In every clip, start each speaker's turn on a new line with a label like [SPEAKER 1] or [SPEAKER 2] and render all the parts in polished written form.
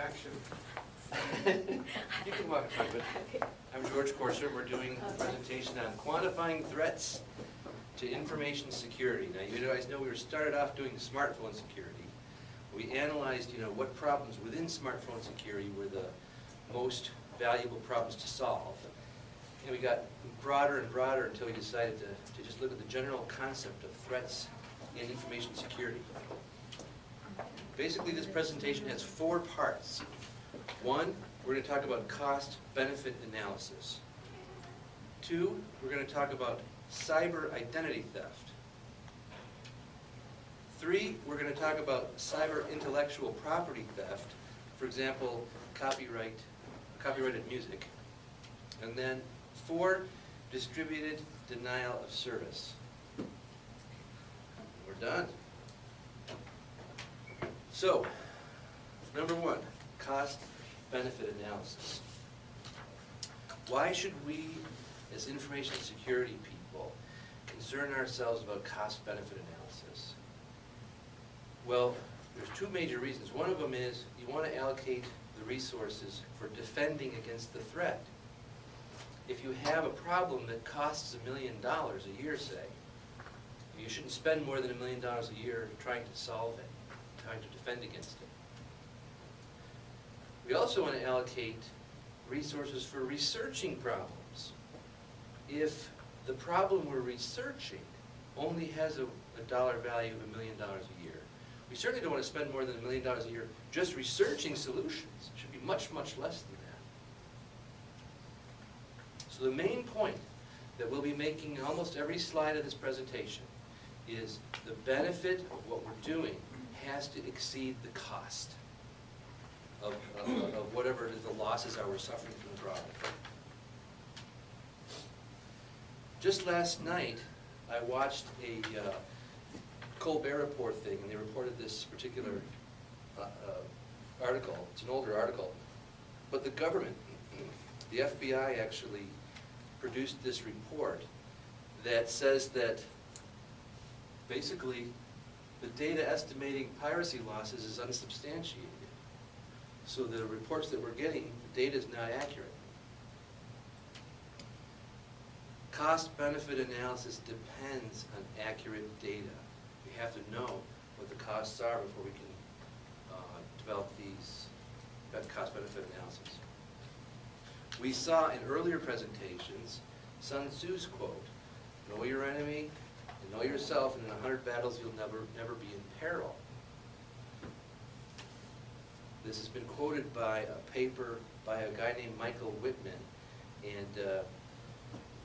[SPEAKER 1] Action.
[SPEAKER 2] You can walk in front of it. I'm George Corser. We're doing a presentation on quantifying threats to information security. Now, you guys know we started off doing smartphone security. We analyzed, what problems within smartphone security were the most valuable problems to solve. And we got broader and broader until we decided to just look at the general concept of threats in information security. Basically, this presentation has 4 parts. 1, we're going to talk about cost-benefit analysis. 2, we're going to talk about cyber identity theft. 3, we're going to talk about cyber intellectual property theft, for example, copyrighted music. And then 4, distributed denial of service. We're done. So, number 1, cost-benefit analysis. Why should we, as information security people, concern ourselves about cost-benefit analysis? Well, there's 2 major reasons. One of them is you want to allocate the resources for defending against the threat. If you have a problem that costs $1 million a year, say, you shouldn't spend more than $1 million a year trying to solve it, trying to defend against it. We also want to allocate resources for researching problems. If the problem we're researching only has a dollar value of $1 million a year, we certainly don't want to spend more than $1 million a year just researching solutions. It should be much, much less than that. So the main point that we'll be making in almost every slide of this presentation is the benefit of what we're doing has to exceed the cost of whatever it is the losses are we're suffering from the problem. Just last night, I watched a Colbert Report thing, and they reported this particular article. It's an older article. But the government, the FBI, actually produced this report that says that basically the data estimating piracy losses is unsubstantiated. So the reports that we're getting, the data is not accurate. Cost-benefit analysis depends on accurate data. We have to know what the costs are before we can develop these cost-benefit analysis. We saw in earlier presentations Sun Tzu's quote, "Know your enemy, and know yourself, and in 100 battles you'll never be in peril." This has been quoted by a paper by a guy named Michael Whitman, and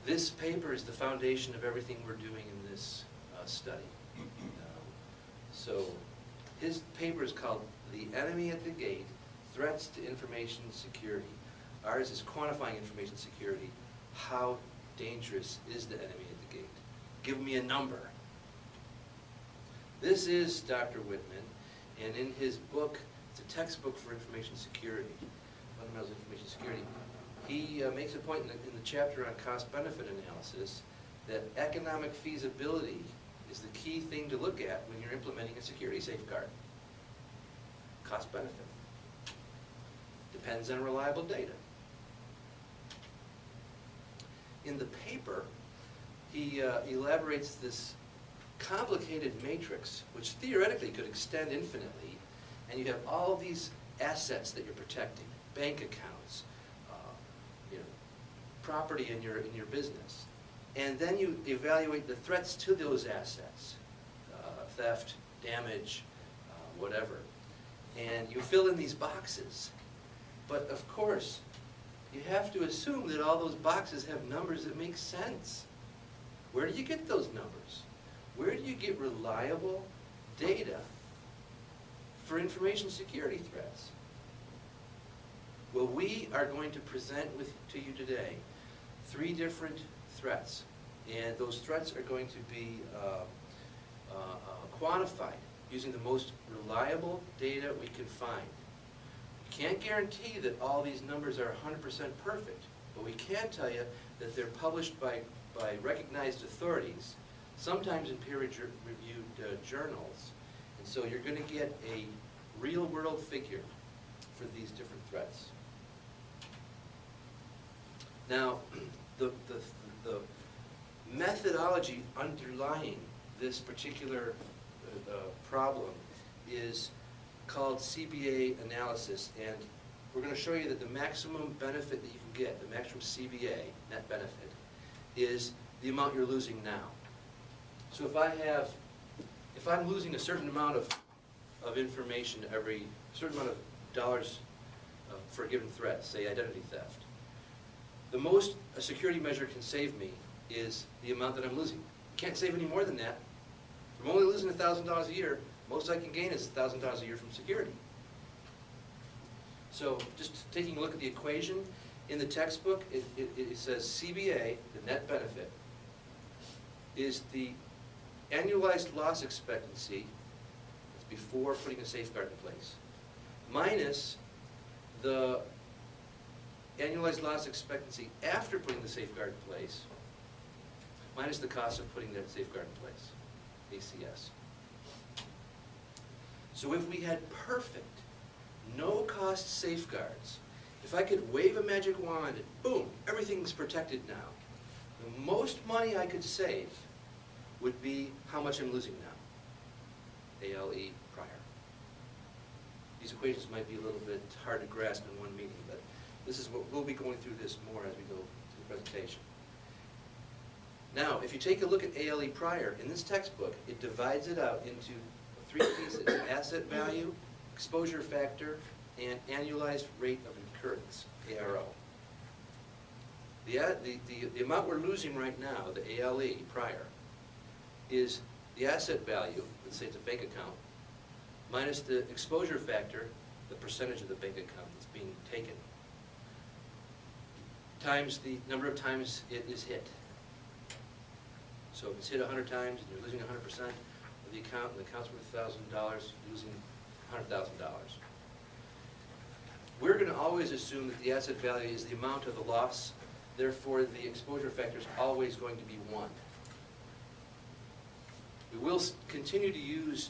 [SPEAKER 2] this paper is the foundation of everything we're doing in this study. So his paper is called "The Enemy at the Gate, Threats to Information Security." Ours is "Quantifying Information Security. How dangerous is the enemy at the gate? Give me a number." This is Dr. Whitman, and in his book, it's a textbook for information security, fundamentals of information security. He makes a point in the chapter on cost-benefit analysis that economic feasibility is the key thing to look at when you're implementing a security safeguard. Cost-benefit. Depends on reliable data. In the paper, he elaborates this complicated matrix, which theoretically could extend infinitely, and you have all these assets that you're protecting, bank accounts, property in your business, and then you evaluate the threats to those assets, theft, damage, whatever, and you fill in these boxes. But of course, you have to assume that all those boxes have numbers that make sense. Where do you get those numbers? Where do you get reliable data for information security threats? Well, we are going to present to you today 3 different threats, and those threats are going to be quantified using the most reliable data we can find. We can't guarantee that all these numbers are 100% perfect, but we can tell you that they're published by recognized authorities, sometimes in peer-reviewed journals. And so you're going to get a real-world figure for these different threats. Now, the methodology underlying this particular problem is called Cba Analysis, and we're going to show you that the maximum benefit that you can get, the maximum Cba, net benefit, is the amount you're losing now. So if I'm losing a certain amount of information a certain amount of dollars for a given threat, say identity theft, the most a security measure can save me is the amount that I'm losing. Can't save any more than that. If I'm only losing $1,000 a year, most I can gain is $1,000 a year from security. So just taking a look at the equation in the textbook, it says CBA, the net benefit, is the annualized loss expectancy, that's before putting a safeguard in place, minus the annualized loss expectancy after putting the safeguard in place, minus the cost of putting that safeguard in place, ACS. So if we had perfect, no-cost safeguards, if I could wave a magic wand and boom, everything's protected now, the most money I could save would be how much I'm losing now, ALE prior. These equations might be a little bit hard to grasp in one meeting, but this is what we'll be going through this more as we go through the presentation. Now, if you take a look at ALE prior, in this textbook, it divides it out into three pieces: asset value, exposure factor, and annualized rate of incurrence, ARO. The amount we're losing right now, the ALE prior, is the asset value, let's say it's a bank account, minus the exposure factor, the percentage of the bank account that's being taken, times the number of times it is hit. So if it's hit 100 times and you're losing 100% of the account, and the account's worth $1,000, you're losing $100,000. We're going to always assume that the asset value is the amount of the loss, therefore the exposure factor is always going to be 1. We will continue to use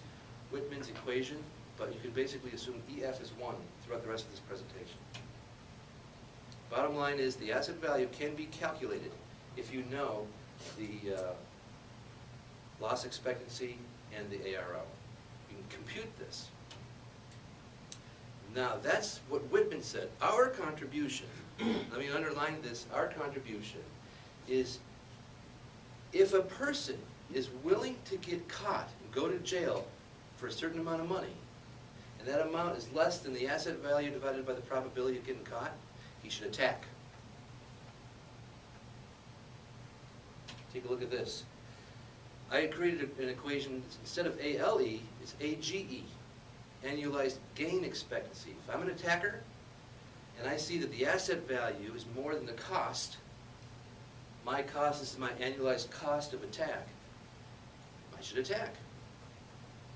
[SPEAKER 2] Whitman's equation, but you can basically assume EF is 1 throughout the rest of this presentation. Bottom line is the asset value can be calculated if you know the loss expectancy and the ARO. You can compute this. Now that's what Whitman said. Our contribution, let me underline this, our contribution is if a person is willing to get caught and go to jail for a certain amount of money, and that amount is less than the asset value divided by the probability of getting caught, he should attack. Take a look at this. I created an equation, instead of ALE, it's AGE, annualized gain expectancy. If I'm an attacker, and I see that the asset value is more than the cost, my cost is my annualized cost of attack, I should attack.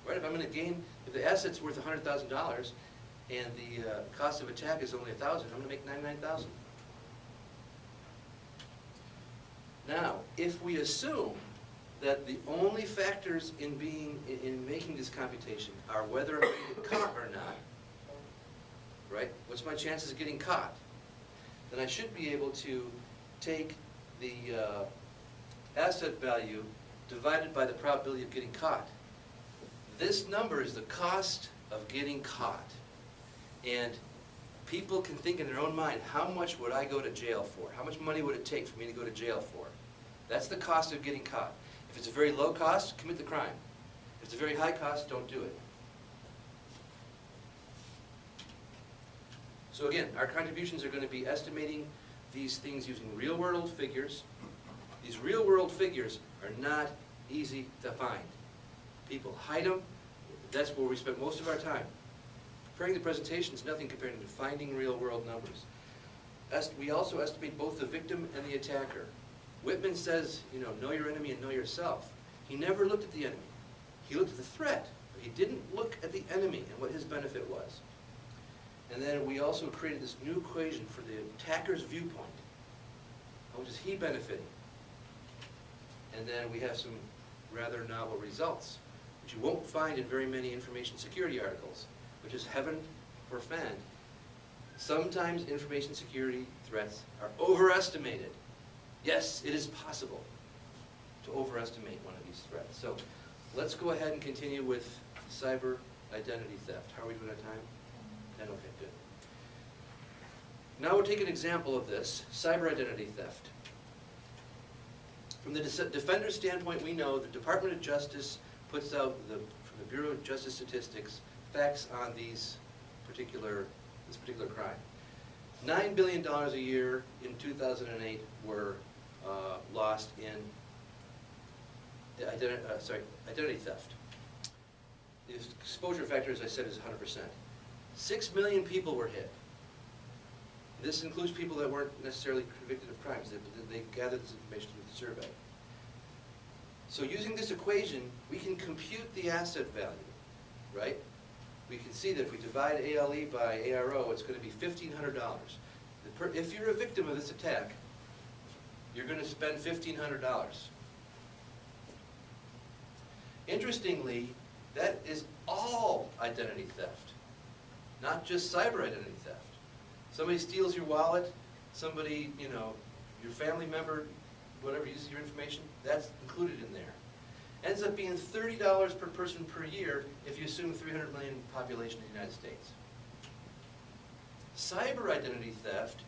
[SPEAKER 2] Right? If I'm going to gain, if the asset's worth $100,000 and the cost of attack is only $1,000, I'm going to make $99,000. Now, if we assume that the only factors in making this computation are whether I'm going to get caught or not, right? What's my chances of getting caught? Then I should be able to take the asset value divided by the probability of getting caught. This number is the cost of getting caught. And people can think in their own mind, how much would I go to jail for? How much money would it take for me to go to jail for? That's the cost of getting caught. If it's a very low cost, commit the crime. If it's a very high cost, don't do it. So again, our contributions are going to be estimating these things using real-world figures. These real-world figures are not easy to find. People hide them. That's where we spend most of our time. Preparing the presentation is nothing compared to finding real-world numbers. We also estimate both the victim and the attacker. Whitman says, know your enemy and know yourself. He never looked at the enemy. He looked at the threat, but he didn't look at the enemy and what his benefit was. And then we also created this new equation for the attacker's viewpoint. How much is he benefiting? And then we have some rather novel results, which you won't find in very many information security articles, which is heaven forfend. Sometimes information security threats are overestimated. Yes, it is possible to overestimate one of these threats. So let's go ahead and continue with cyber identity theft. How are we doing on time? 10, okay, good. Now we'll take an example of this, cyber identity theft. From the defender's standpoint, we know the Department of Justice puts out, from the Bureau of Justice Statistics, facts on this particular crime. $9 billion a year in 2008 were lost in identity theft. The exposure factor, as I said, is 100%. 6 million people were hit. This includes people that weren't necessarily convicted of crimes. They gathered this information through the survey. So using this equation, we can compute the asset value, right? We can see that if we divide ALE by ARO, it's going to be $1,500. If you're a victim of this attack, you're going to spend $1,500. Interestingly, that is all identity theft, not just cyber identity theft. Somebody steals your wallet, somebody, your family member, whatever, uses your information, that's included in there. Ends up being $30 per person per year if you assume 300 million population in the United States. Cyber identity theft,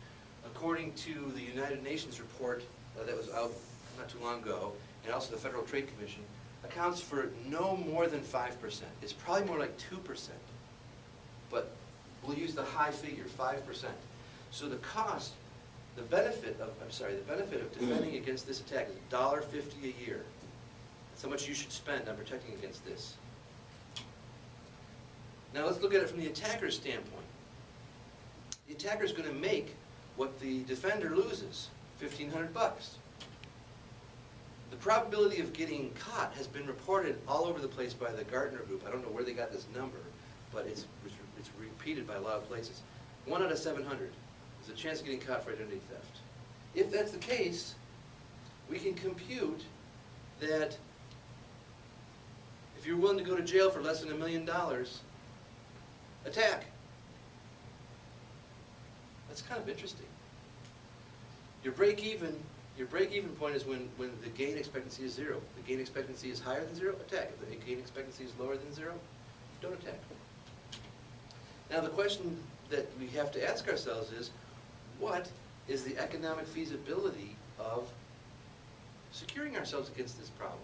[SPEAKER 2] according to the United Nations report that was out not too long ago, and also the Federal Trade Commission, accounts for no more than 5%. It's probably more like 2%, but we'll use the high figure, 5%. So the cost, the benefit of defending against this attack is $1.50 a year. That's how much you should spend on protecting against this. Now let's look at it from the attacker's standpoint. The attacker is going to make what the defender loses, $1,500 bucks. The probability of getting caught has been reported all over the place by the Gartner group. I don't know where they got this number, but it's repeated by a lot of places. 1 out of 700 is a chance of getting caught for identity theft. If that's the case, we can compute that if you're willing to go to jail for less than $1 million, attack. That's kind of interesting. Your break-even point is when the gain expectancy is 0. The gain expectancy is higher than 0, attack. If the gain expectancy is lower than 0, don't attack. Now the question that we have to ask ourselves is, what is the economic feasibility of securing ourselves against this problem?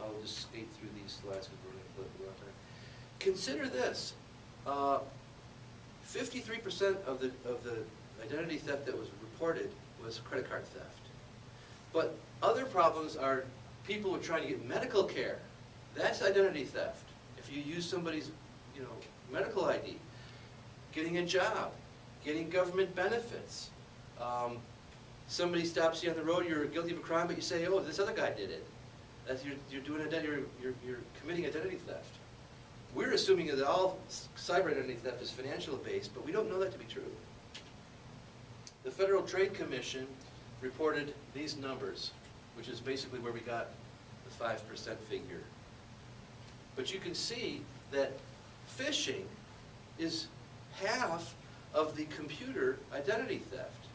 [SPEAKER 2] I'll just skate through these slides because we're running a little time. Consider this. 53% of the identity theft that was reported was credit card theft. But other problems are people who are trying to get medical care. That's identity theft. If you use somebody's medical ID, getting a job, getting government benefits. Somebody stops you on the road, you're guilty of a crime, but you say, oh, this other guy did it. That's, you're committing identity theft. We're assuming that all cyber identity theft is financial based, but we don't know that to be true. The Federal Trade Commission reported these numbers, which is basically where we got the 5% figure. But you can see that phishing is half of the computer identity theft.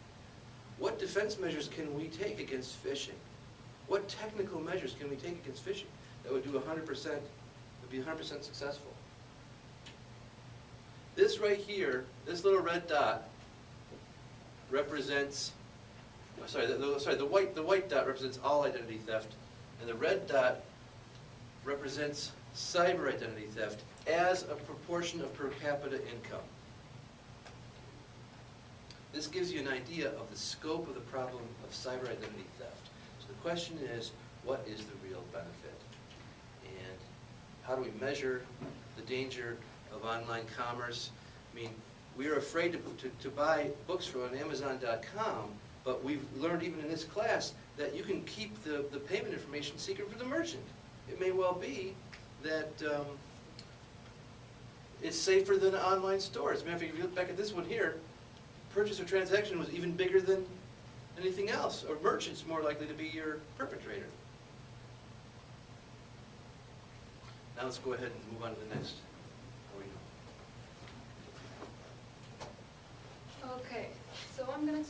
[SPEAKER 2] What defense measures can we take against phishing? What technical measures can we take against phishing that would do 100%, would be 100% successful? This right here, this little red dot represents, the white dot represents all identity theft, and the red dot represents cyber identity theft as a proportion of per capita income. This gives you an idea of the scope of the problem of cyber identity theft. So the question is, what is the real benefit? And how do we measure the danger of online commerce? I mean, we are afraid to buy books from Amazon.com, but we've learned even in this class that you can keep the payment information secret for the merchant. It may well be that it's safer than online stores. As a matter of fact, if you look back at this one here, purchase or transaction was even bigger than anything else. A merchant's more likely to be your perpetrator. Now let's go ahead and move on to the next.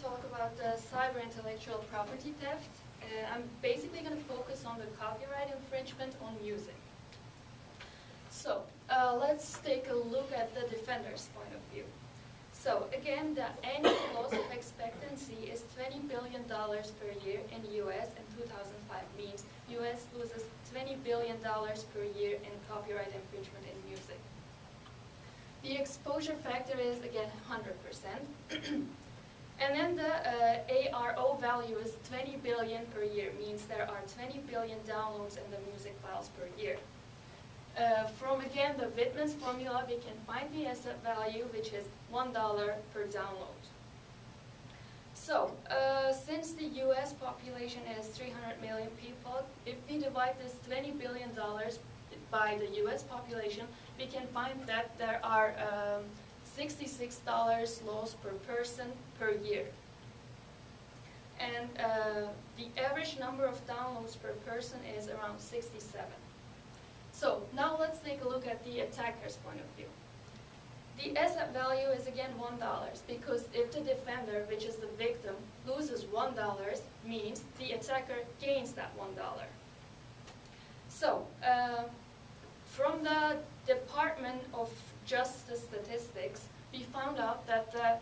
[SPEAKER 1] talk about the cyber intellectual property theft. I'm basically going to focus on the copyright infringement on music. So let's take a look at the defender's point of view. So again, the annual loss of expectancy is $20 billion per year in the US in 2005, means US loses $20 billion per year in copyright infringement in music. The exposure factor is again 100%. And then the ARO value is 20 billion per year, means there are 20 billion downloads in the music files per year. From again the Wittmann's formula, we can find the asset value, which is $1 per download. So, since the US population is 300 million people, if we divide this $20 billion by the US population, we can find that there are $66 loss per person per year. And the average number of downloads per person is around 67. So now let's take a look at the attacker's point of view. The asset value is again $1, because if the defender, which is the victim, loses $1, means the attacker gains that $1. So from the Department of Justice statistics, we found out that the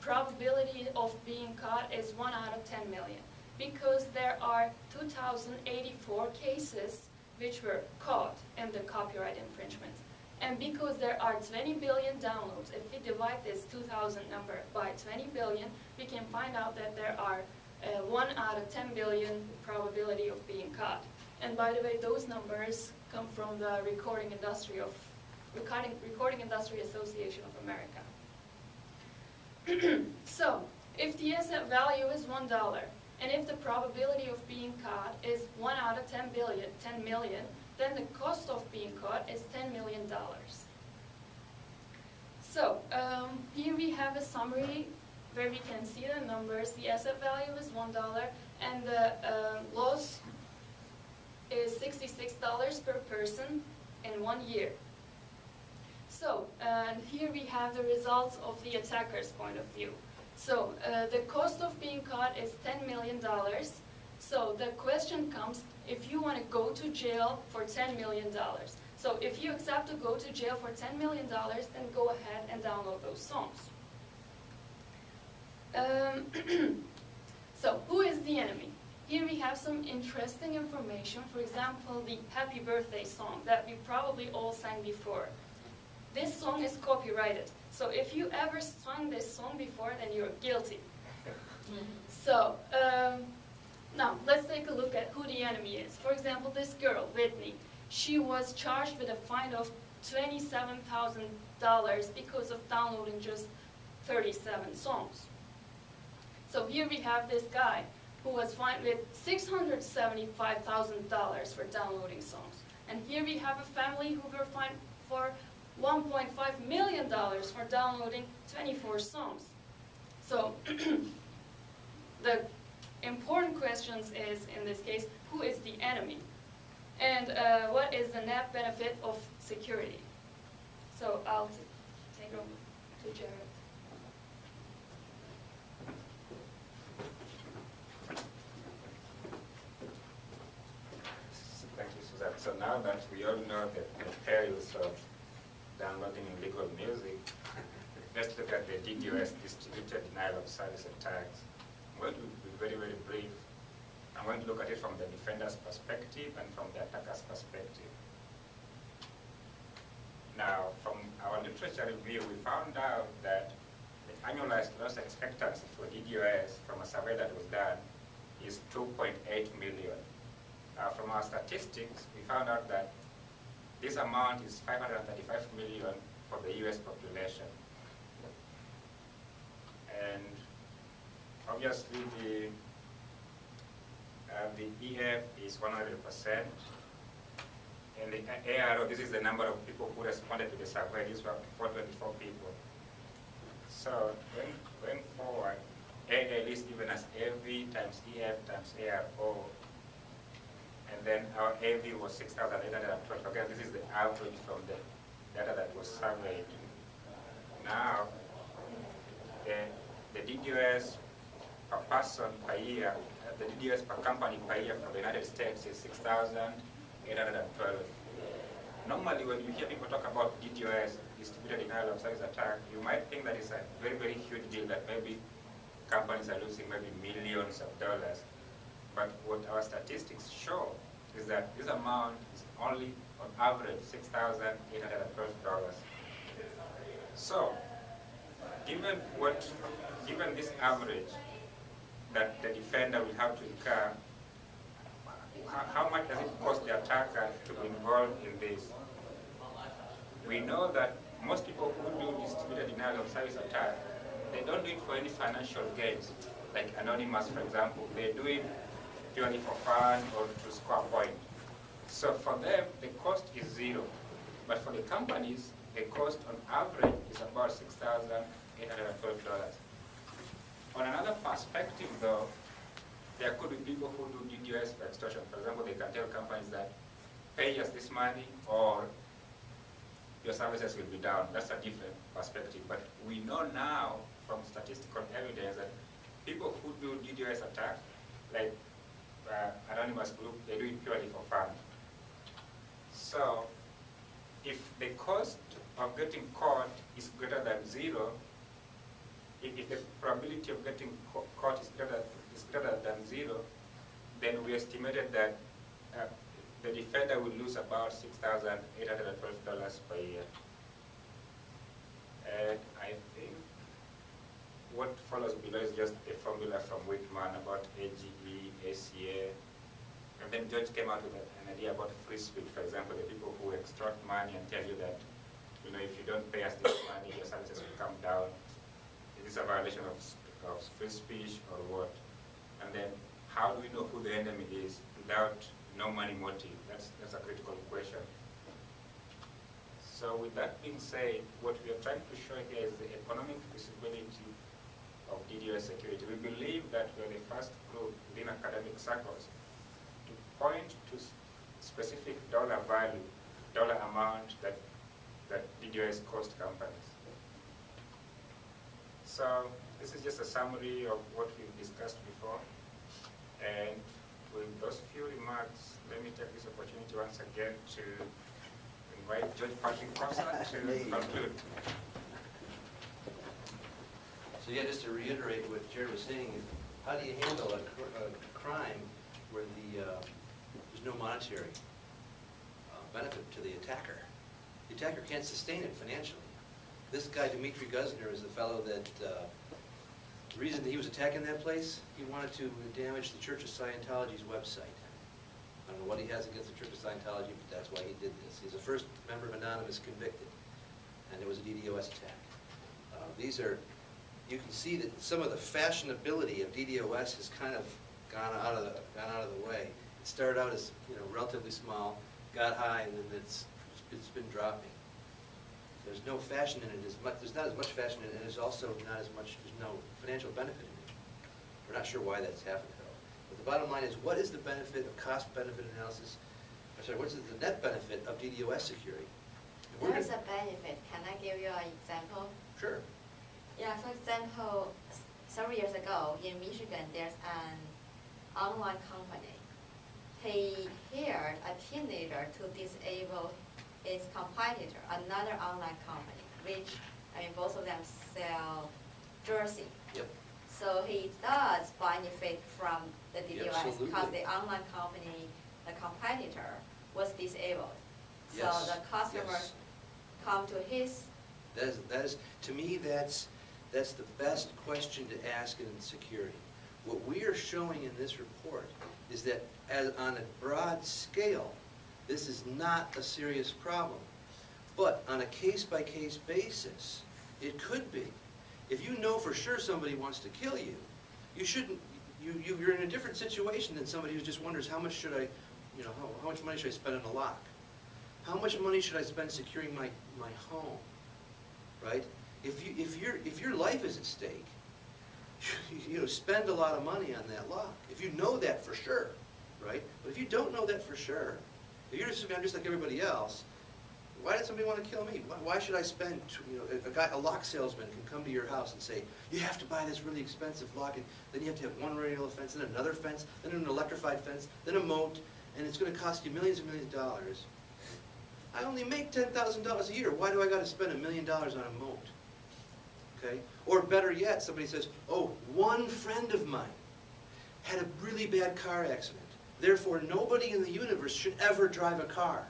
[SPEAKER 1] probability of being caught is 1 out of 10 million, because there are 2,084 cases which were caught in the copyright infringement. And because there are 20 billion downloads, if we divide this 2,000 number by 20 billion, we can find out that there are 1 out of 10 billion probability of being caught. And by the way, those numbers come from the Recording Industry Association of America. So, if the asset value is $1, and if the probability of being caught is 1 out of 10 million, then the cost of being caught is $10 million. So, here we have a summary where we can see the numbers. The asset value is $1, and the loss is $66 per person in 1 year. So, here we have the results of the attacker's point of view. So, the cost of being caught is $10 million. So, the question comes, if you want to go to jail for $10 million. So, if you accept to go to jail for $10 million, then go ahead and download those songs. So, who is the enemy? Here we have some interesting information. For example, the Happy Birthday song that we probably all sang before. This song is copyrighted. So if you ever sung this song before, then you're guilty. So now let's take a look at who the enemy is. For example, this girl, Whitney, she was charged with a fine of $27,000 because of downloading just 37 songs. So here we have this guy who was fined with $675,000 for downloading songs. And here we have a family who were fined for $1.5 million for downloading 24 songs. So the important questions is, in this case, who is the enemy? And what is the net benefit of security? So I'll take it over to Jared.
[SPEAKER 3] Thank you, Suzanne. So now that we all know the perils of downloading illegal music, let's look at the DDoS, distributed denial of service attacks. I'm going to be very, very brief. I'm going to look at it from the defender's perspective and from the attacker's perspective. Now, from our literature review, we found out that the annualized loss expectancy for DDoS from a survey that was done is 2.8 million. From our statistics, we found out that this amount is 535 million for the US population. And obviously the EF is 100%. And the ARO, this is the number of people who responded to the survey. These were 424 people. So going forward, AA is given as AV times EF times ARO. And then our AV was 6,812. Again, this is the average from the data that was surveyed. Now, the DDoS per person per year, the DDoS per company per year for the United States is 6,812. Normally, when you hear people talk about DDoS, distributed denial of service attack, you might think that it's a very, very huge deal, that maybe companies are losing maybe millions of dollars. But what our statistics show is that this amount is only, on average, $6,812. So, given this average that the defender will have to incur, how much does it cost the attacker to be involved in this? We know that most people who do distributed denial of service attack, they don't do it for any financial gains. Like Anonymous, for example, they do it purely for fun or to score a point. So for them, the cost is zero. But for the companies, the cost on average is about $6,812. On another perspective, though, there could be people who do DDoS for extortion. For example, they can tell companies that pay us this money or your services will be down. That's a different perspective. But we know now from statistical evidence that people who do DDoS attack, like Anonymous Group, they do it purely for fun. So if the cost of getting caught is greater than zero, if the probability of getting caught is greater than zero, then we estimated that the defender will lose about $6,812 per year. And I think what follows below is just a formula from Wickman about AGE, ACA. And then George came out with an idea about free speech. For example, the people who extort money and tell you that, if you don't pay us this money, your services will come down. Is this a violation of free speech or what? And then how do we know who the enemy is without no money motive? That's a critical question. So with that being said, what we are trying to show here is the economic feasibility of DDoS security. We believe that we are the first group within academic circles to point to specific dollar value, dollar amount that DDoS cost companies. So this is just a summary of what we've discussed before. And with those few remarks, let me take this opportunity once again to invite Judge Patrick Corser to conclude.
[SPEAKER 2] So yeah, just to reiterate what Jared was saying, how do you handle a crime where there's no monetary benefit to the attacker? The attacker can't sustain it financially. This guy, Dmitry Guzner, is the fellow that, the reason that he was attacking that place, he wanted to damage the Church of Scientology's website. I don't know what he has against the Church of Scientology, but that's why he did this. He's the first member of Anonymous convicted, and it was a DDoS attack. You can see that some of the fashionability of DDoS has kind of gone out of the way. It started out as relatively small, got high, and then it's been dropping. There's no fashion in it as much. There's not as much fashion in it, and there's also not as much. There's no financial benefit in it. We're not sure why that's happened though. But the bottom line is, what is the benefit of cost-benefit analysis? What's the net benefit of DDoS security?
[SPEAKER 4] There's a benefit. Can I give you an example?
[SPEAKER 2] Sure.
[SPEAKER 4] Yeah, for example, several years ago in Michigan, there's an online company. He hired a teenager to disable his competitor, another online company, which, both of them sell jersey.
[SPEAKER 2] Yep.
[SPEAKER 4] So he does benefit from the DDoS because the online company, the competitor, was disabled. So the customers come to his.
[SPEAKER 2] That is, to me, that's the best question to ask in security. What we are showing in this report is that on a broad scale, this is not a serious problem. But on a case-by-case basis, it could be. If you know for sure somebody wants to kill you, you're in a different situation than somebody who just wonders how much how much money should I spend on a lock? How much money should I spend securing my home? Right? If your life is at stake, spend a lot of money on that lock. If you know that for sure, right? But if you don't know that for sure, if you're just like everybody else, Why did somebody want to kill me? Why should I spend, a lock salesman can come to your house and say, you have to buy this really expensive lock, and then you have to have one rail fence, then another fence, then an electrified fence, then a moat, and it's going to cost you millions and millions of dollars. I only make $10,000 a year. Why do I got to spend $1 million on a moat? Okay? Or better yet, somebody says, oh, one friend of mine had a really bad car accident. Therefore, nobody in the universe should ever drive a car.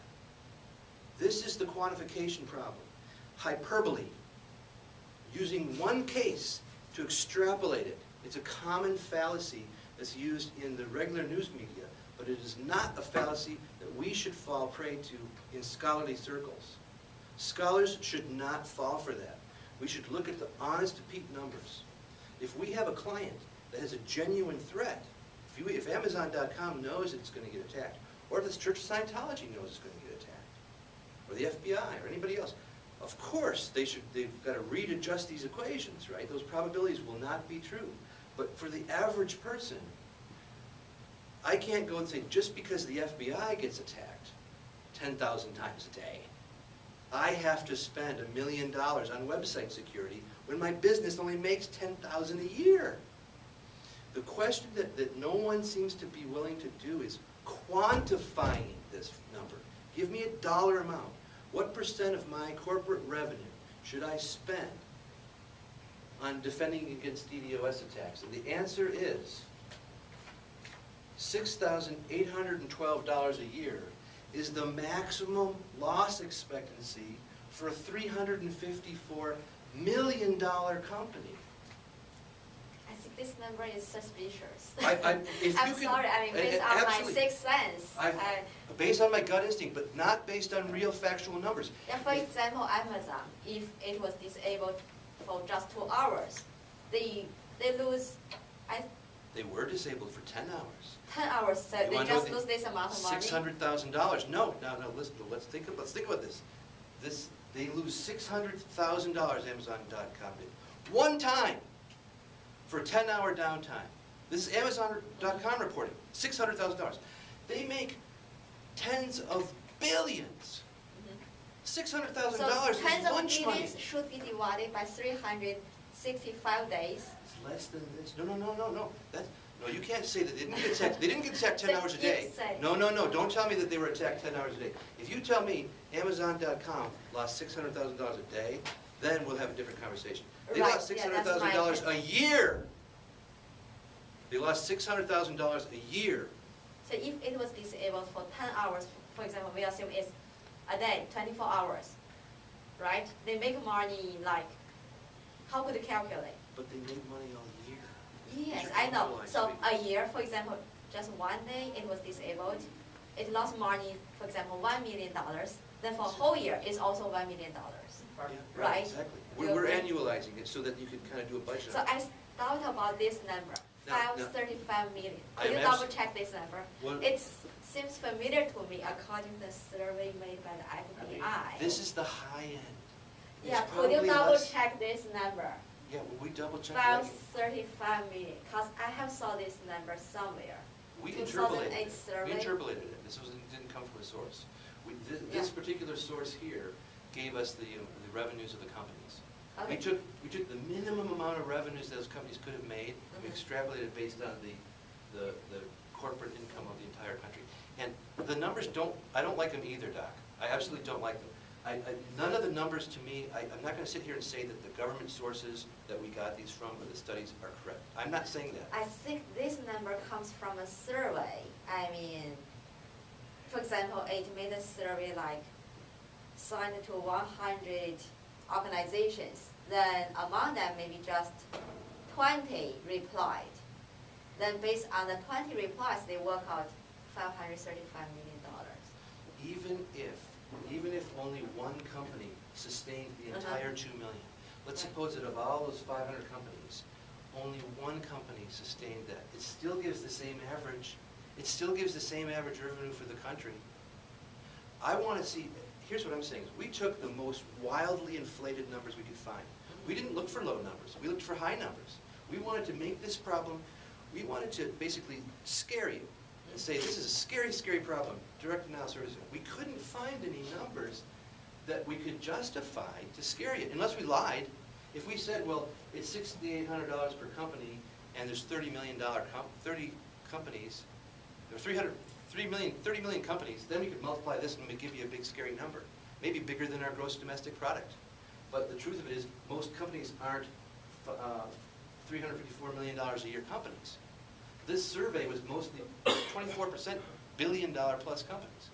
[SPEAKER 2] This is the quantification problem. Hyperbole. Using one case to extrapolate it. It's a common fallacy that's used in the regular news media, but it is not a fallacy that we should fall prey to in scholarly circles. Scholars should not fall for that. We should look at the honest-to-Pete numbers. If we have a client that has a genuine threat, if Amazon.com knows it's going to get attacked, or if this Church of Scientology knows it's going to get attacked, or the FBI, or anybody else, of course they've got to readjust these equations, right? Those probabilities will not be true. But for the average person, I can't go and say, just because the FBI gets attacked 10,000 times a day, I have to spend $1 million on website security when my business only makes $10,000 a year. The question that no one seems to be willing to do is quantifying this number. Give me a dollar amount. What percent of my corporate revenue should I spend on defending against DDoS attacks? And the answer is $6,812 a year is the maximum loss expectancy for a $354 million company.
[SPEAKER 4] I think this number is suspicious.
[SPEAKER 2] If
[SPEAKER 4] I'm
[SPEAKER 2] you can,
[SPEAKER 4] sorry, I mean, based on my
[SPEAKER 2] absolutely.
[SPEAKER 4] sixth sense.
[SPEAKER 2] Based on my gut instinct, but not based on real factual numbers.
[SPEAKER 4] Yeah, for example, Amazon, if it was disabled for just 2 hours, they lose,
[SPEAKER 2] They were disabled for 10 hours.
[SPEAKER 4] 10 hours, so
[SPEAKER 2] You
[SPEAKER 4] they
[SPEAKER 2] wanna know
[SPEAKER 4] just lose this amount of money.
[SPEAKER 2] $600,000. No, listen, let's think about this. They lose $600,000, Amazon.com did. One time for 10-hour downtime. This is Amazon.com reporting, $600,000. They make tens of billions. $600,000
[SPEAKER 4] So
[SPEAKER 2] is
[SPEAKER 4] tens of
[SPEAKER 2] lunch money.
[SPEAKER 4] billions should be divided by 365 days.
[SPEAKER 2] It's less than this. No. No, you can't say that they didn't get attacked. They didn't get attacked 10 hours a day. No. Don't tell me that they were attacked 10 hours a day. If you tell me Amazon.com lost $600,000 a day, then we'll have a different conversation. They lost $600,000 a year. They lost $600,000 a year.
[SPEAKER 4] So if it was disabled for 10 hours, for example, we assume it's a day, 24 hours, right? They make money like, how could you calculate?
[SPEAKER 2] But they made money all year.
[SPEAKER 4] Yes, I know. So a year, for example, just one day it was disabled. It lost money, for example, $1 million. Then for a whole year, it's also $1 million.
[SPEAKER 2] Yeah,
[SPEAKER 4] Right?
[SPEAKER 2] Exactly.
[SPEAKER 4] You
[SPEAKER 2] We're
[SPEAKER 4] agree?
[SPEAKER 2] annualizing it so that you can kind of do a budget.
[SPEAKER 4] So I thought about this number,
[SPEAKER 2] Now-
[SPEAKER 4] 535 million.
[SPEAKER 2] I
[SPEAKER 4] Could you
[SPEAKER 2] am
[SPEAKER 4] double check this number?
[SPEAKER 2] Well-
[SPEAKER 4] It seems familiar to me according to the survey made by the FBI.
[SPEAKER 2] This is the high end. It's
[SPEAKER 4] Yeah, could you
[SPEAKER 2] probably
[SPEAKER 4] double
[SPEAKER 2] less-
[SPEAKER 4] check this number?
[SPEAKER 2] Yeah, will we double check that?
[SPEAKER 4] 535 million, because I have saw this number somewhere.
[SPEAKER 2] We
[SPEAKER 4] 2008
[SPEAKER 2] interpolated it.
[SPEAKER 4] survey.
[SPEAKER 2] We interpolated it. Didn't come from a source. This
[SPEAKER 4] Yeah.
[SPEAKER 2] particular source here gave us the revenues of the companies.
[SPEAKER 4] Okay.
[SPEAKER 2] We took the minimum amount of revenues those companies could have made. We extrapolated based on the corporate income of the entire country. And the numbers I don't like them either, Doc. I absolutely don't like them. None of the numbers to me, I'm not going to sit here and say that the government sources that we got these from or the studies are correct. I'm not saying that.
[SPEAKER 4] I think this number comes from a survey. I mean, for example, it made a survey like signed to 100 organizations. Then among them, maybe just 20 replied. Then based on the 20 replies, they work out $535 million.
[SPEAKER 2] Even if only one company sustained the entire 2 million, let's
[SPEAKER 4] Right.
[SPEAKER 2] suppose that of all those 500 companies, only one company sustained that. It still gives the same average. It still gives the same average revenue for the country. I want to see. Here's what I'm saying: is we took the most wildly inflated numbers we could find. We didn't look for low numbers. We looked for high numbers. We wanted to make this problem. We wanted to basically scare you and say, this is a scary, scary problem. Direct analysis. We couldn't find any numbers that we could justify to scare you, unless we lied. If we said, well, it's $6,800 per company, and there's 30 million companies, there are 30 million companies, then we could multiply this and we give you a big scary number. Maybe bigger than our gross domestic product. But the truth of it is, most companies aren't $354 million a year companies. This survey was mostly 24% billion-dollar-plus companies.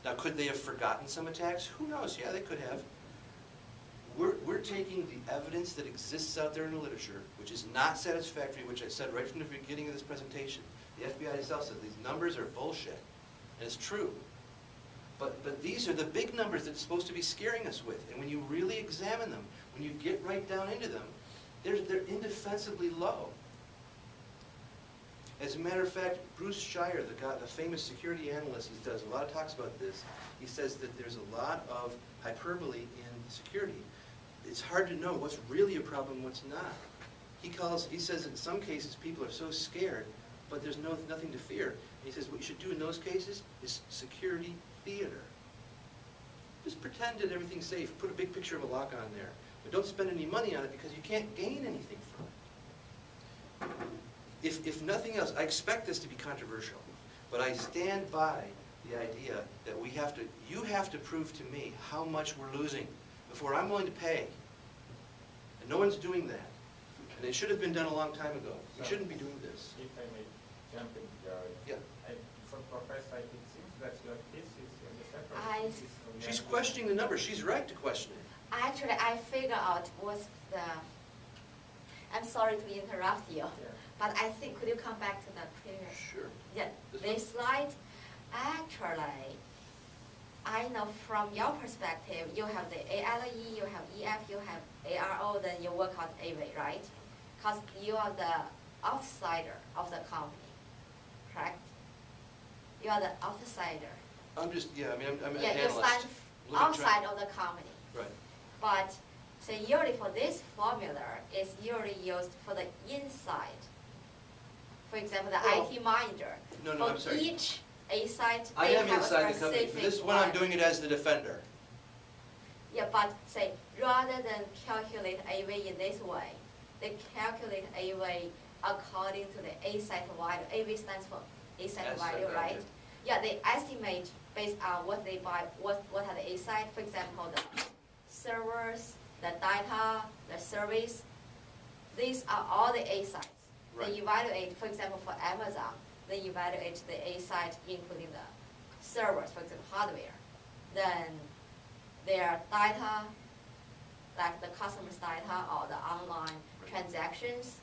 [SPEAKER 2] Now, could they have forgotten some attacks? Who knows? Yeah, they could have. We're taking the evidence that exists out there in the literature, which is not satisfactory, which I said right from the beginning of this presentation. The FBI itself said these numbers are bullshit, and it's true. But these are the big numbers that it's supposed to be scaring us with, and when you really examine them, when you get right down into them, they're indefensibly low. As a matter of fact, Bruce Shire, the famous security analyst, he does a lot of talks about this. He says that there's a lot of hyperbole in security. It's hard to know what's really a problem and what's not. He says in some cases people are so scared, but there's nothing to fear. And he says what you should do in those cases is security theater. Just pretend that everything's safe. Put a big picture of a lock on there. But don't spend any money on it because you can't gain anything from it. If nothing else, I expect this to be controversial, but I stand by the idea that you have to prove to me how much we're losing before I'm willing to pay. And no one's doing that. And it should have been done a long time ago. We shouldn't be doing this.
[SPEAKER 3] If I may jump in,
[SPEAKER 2] Yeah.
[SPEAKER 3] For Professor, it seems that your thesis, the second
[SPEAKER 4] I-
[SPEAKER 3] thesis of your
[SPEAKER 2] She's questioning the numbers. She's right to question it.
[SPEAKER 4] Actually, I figure out what's the, I'm sorry to interrupt you,
[SPEAKER 3] Yeah.
[SPEAKER 4] but I think, could you come back to the previous?
[SPEAKER 2] Sure.
[SPEAKER 4] Yeah, this slide, actually, I know from your perspective, you have the ALE, you have EF, you have ARO, then you work out AV, right? Because you are the outsider of the company, correct? You are the outsider.
[SPEAKER 2] I'm just, yeah, I mean, I'm an
[SPEAKER 4] Yeah, you
[SPEAKER 2] analyst.
[SPEAKER 4] stand
[SPEAKER 2] Let me try-
[SPEAKER 4] outside of the company.
[SPEAKER 2] Right.
[SPEAKER 4] But, so usually for this formula, is usually used for the inside. For example, the
[SPEAKER 2] Well,
[SPEAKER 4] IT manager.
[SPEAKER 2] no,
[SPEAKER 4] For
[SPEAKER 2] I'm sorry.
[SPEAKER 4] each A site,
[SPEAKER 2] I
[SPEAKER 4] they
[SPEAKER 2] am
[SPEAKER 4] have
[SPEAKER 2] inside
[SPEAKER 4] a
[SPEAKER 2] the company. For
[SPEAKER 4] specific
[SPEAKER 2] this one, I'm
[SPEAKER 4] one.
[SPEAKER 2] doing it as the defender.
[SPEAKER 4] Yeah, but say, rather than calculate AV in this way, they calculate AV according to the A site value. AV stands for A site
[SPEAKER 2] Asset
[SPEAKER 4] value,
[SPEAKER 2] value.
[SPEAKER 4] right? Yeah, they estimate based on what they buy, what are the A site, for example, the servers, the data, the service. These are all the A sites.
[SPEAKER 2] Right.
[SPEAKER 4] They evaluate, for example, for Amazon, they evaluate the A site including the servers, for example, hardware. Then their data, like the customer's data or the online
[SPEAKER 2] Right.
[SPEAKER 4] transactions,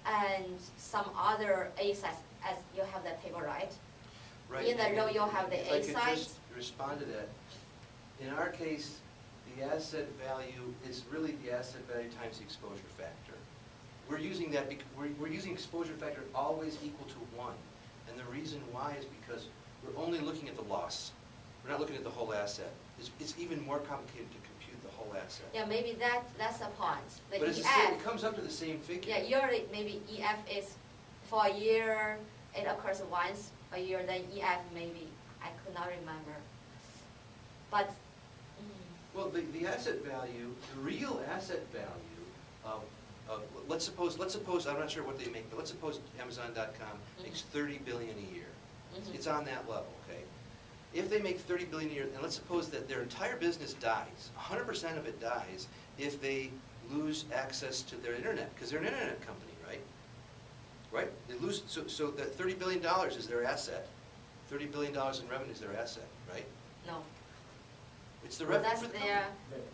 [SPEAKER 4] and some other A sites, as you have the table, right?
[SPEAKER 2] Right.
[SPEAKER 4] In the
[SPEAKER 2] and
[SPEAKER 4] row, you'll have the
[SPEAKER 2] if I
[SPEAKER 4] A
[SPEAKER 2] could
[SPEAKER 4] sites.
[SPEAKER 2] just respond to that. In our case, the asset value is really the asset value times the exposure factor. We're using that, we're using exposure factor always equal to 1. And the reason why is because we're only looking at the loss. We're not looking at the whole asset. It's even more complicated to compute the whole asset.
[SPEAKER 4] Yeah, maybe that's the point. The
[SPEAKER 2] But it's
[SPEAKER 4] EF,
[SPEAKER 2] the same, it comes up to the same figure.
[SPEAKER 4] yeah, usually maybe EF is for a year, it occurs once a year, then EF maybe, I could not remember. But,
[SPEAKER 2] Well, the asset value, the real asset value of let's suppose, I'm not sure what they make, but let's suppose Amazon.com makes $30 billion a year.
[SPEAKER 4] Mhm.
[SPEAKER 2] It's on that level, okay? If they make $30 billion a year, and let's suppose that their entire business dies, 100% of it dies if they lose access to their internet, because they're an internet company, right? Right? They lose, so that $30 billion is their asset. $30 billion in revenue is their asset, right?
[SPEAKER 4] no,
[SPEAKER 2] It's the
[SPEAKER 4] well,
[SPEAKER 2] revenue
[SPEAKER 4] that's
[SPEAKER 2] for the
[SPEAKER 4] their,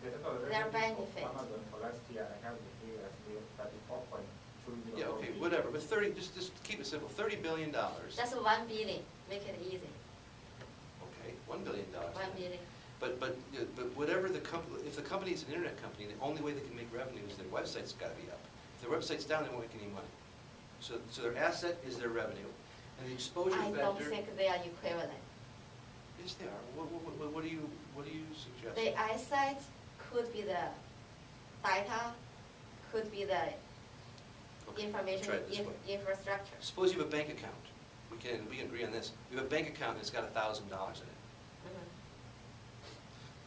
[SPEAKER 3] The total
[SPEAKER 4] Their
[SPEAKER 3] revenue of
[SPEAKER 4] benefit.
[SPEAKER 3] Amazon for last year, I have the figure as 34.2
[SPEAKER 2] Yeah, okay, whatever, but 30, just keep it simple, $30 billion.
[SPEAKER 4] that's 1 billion, make it easy,
[SPEAKER 2] Okay, $1 billion.
[SPEAKER 4] 1 billion.
[SPEAKER 2] But whatever the company, if the company's an internet company, the only way they can make revenue is their website's gotta be up. If their website's down, they won't make any money. So their asset is their revenue, and the exposure
[SPEAKER 4] I
[SPEAKER 2] factor.
[SPEAKER 4] don't think they are equivalent.
[SPEAKER 2] Yes, they are. What do you suggest?
[SPEAKER 4] The asset could be the data, could be the
[SPEAKER 2] Okay,
[SPEAKER 4] information
[SPEAKER 2] try it this way.
[SPEAKER 4] infrastructure.
[SPEAKER 2] Suppose you have a bank account. We can agree on this. You have a bank account and it's got $1,000 in it.
[SPEAKER 4] Mhm.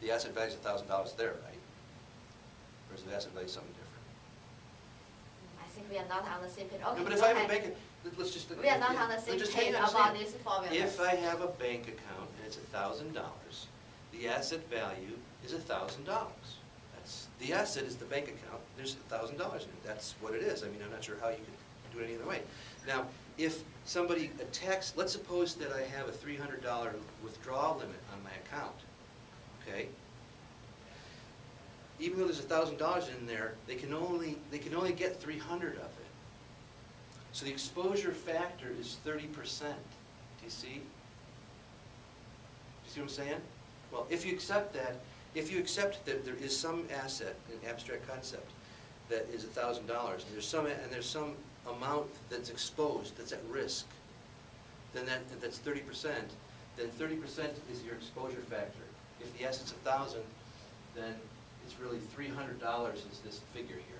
[SPEAKER 2] The asset value is $1,000 there, right? Or is the asset value something different?
[SPEAKER 4] I think we are not on the same page. Okay,
[SPEAKER 2] No, but if
[SPEAKER 4] go
[SPEAKER 2] I have a
[SPEAKER 4] ahead.
[SPEAKER 2] bank, let's just.
[SPEAKER 4] We are not on the same
[SPEAKER 2] just
[SPEAKER 4] page
[SPEAKER 2] hang on a
[SPEAKER 4] about
[SPEAKER 2] second.
[SPEAKER 4] this formula.
[SPEAKER 2] If I have a bank account and it's $1,000, the asset value is $1,000. That's, the asset is the bank account, there's $1,000 in it, that's what it is. I mean, I'm not sure how you could do it any other way. Now, if somebody attacks, let's suppose that I have a $300 withdrawal limit on my account, okay? Even though there's $1,000 in there, they can only get 300 of it. So the exposure factor is 30%. Do you see? Do you see what I'm saying? Well, if you accept that, there is some asset, an abstract concept, that is $1,000, and there's some amount that's exposed, that's at risk, then that's 30%. Then 30% is your exposure factor. If the asset's 1,000, then it's really $300 is this figure here.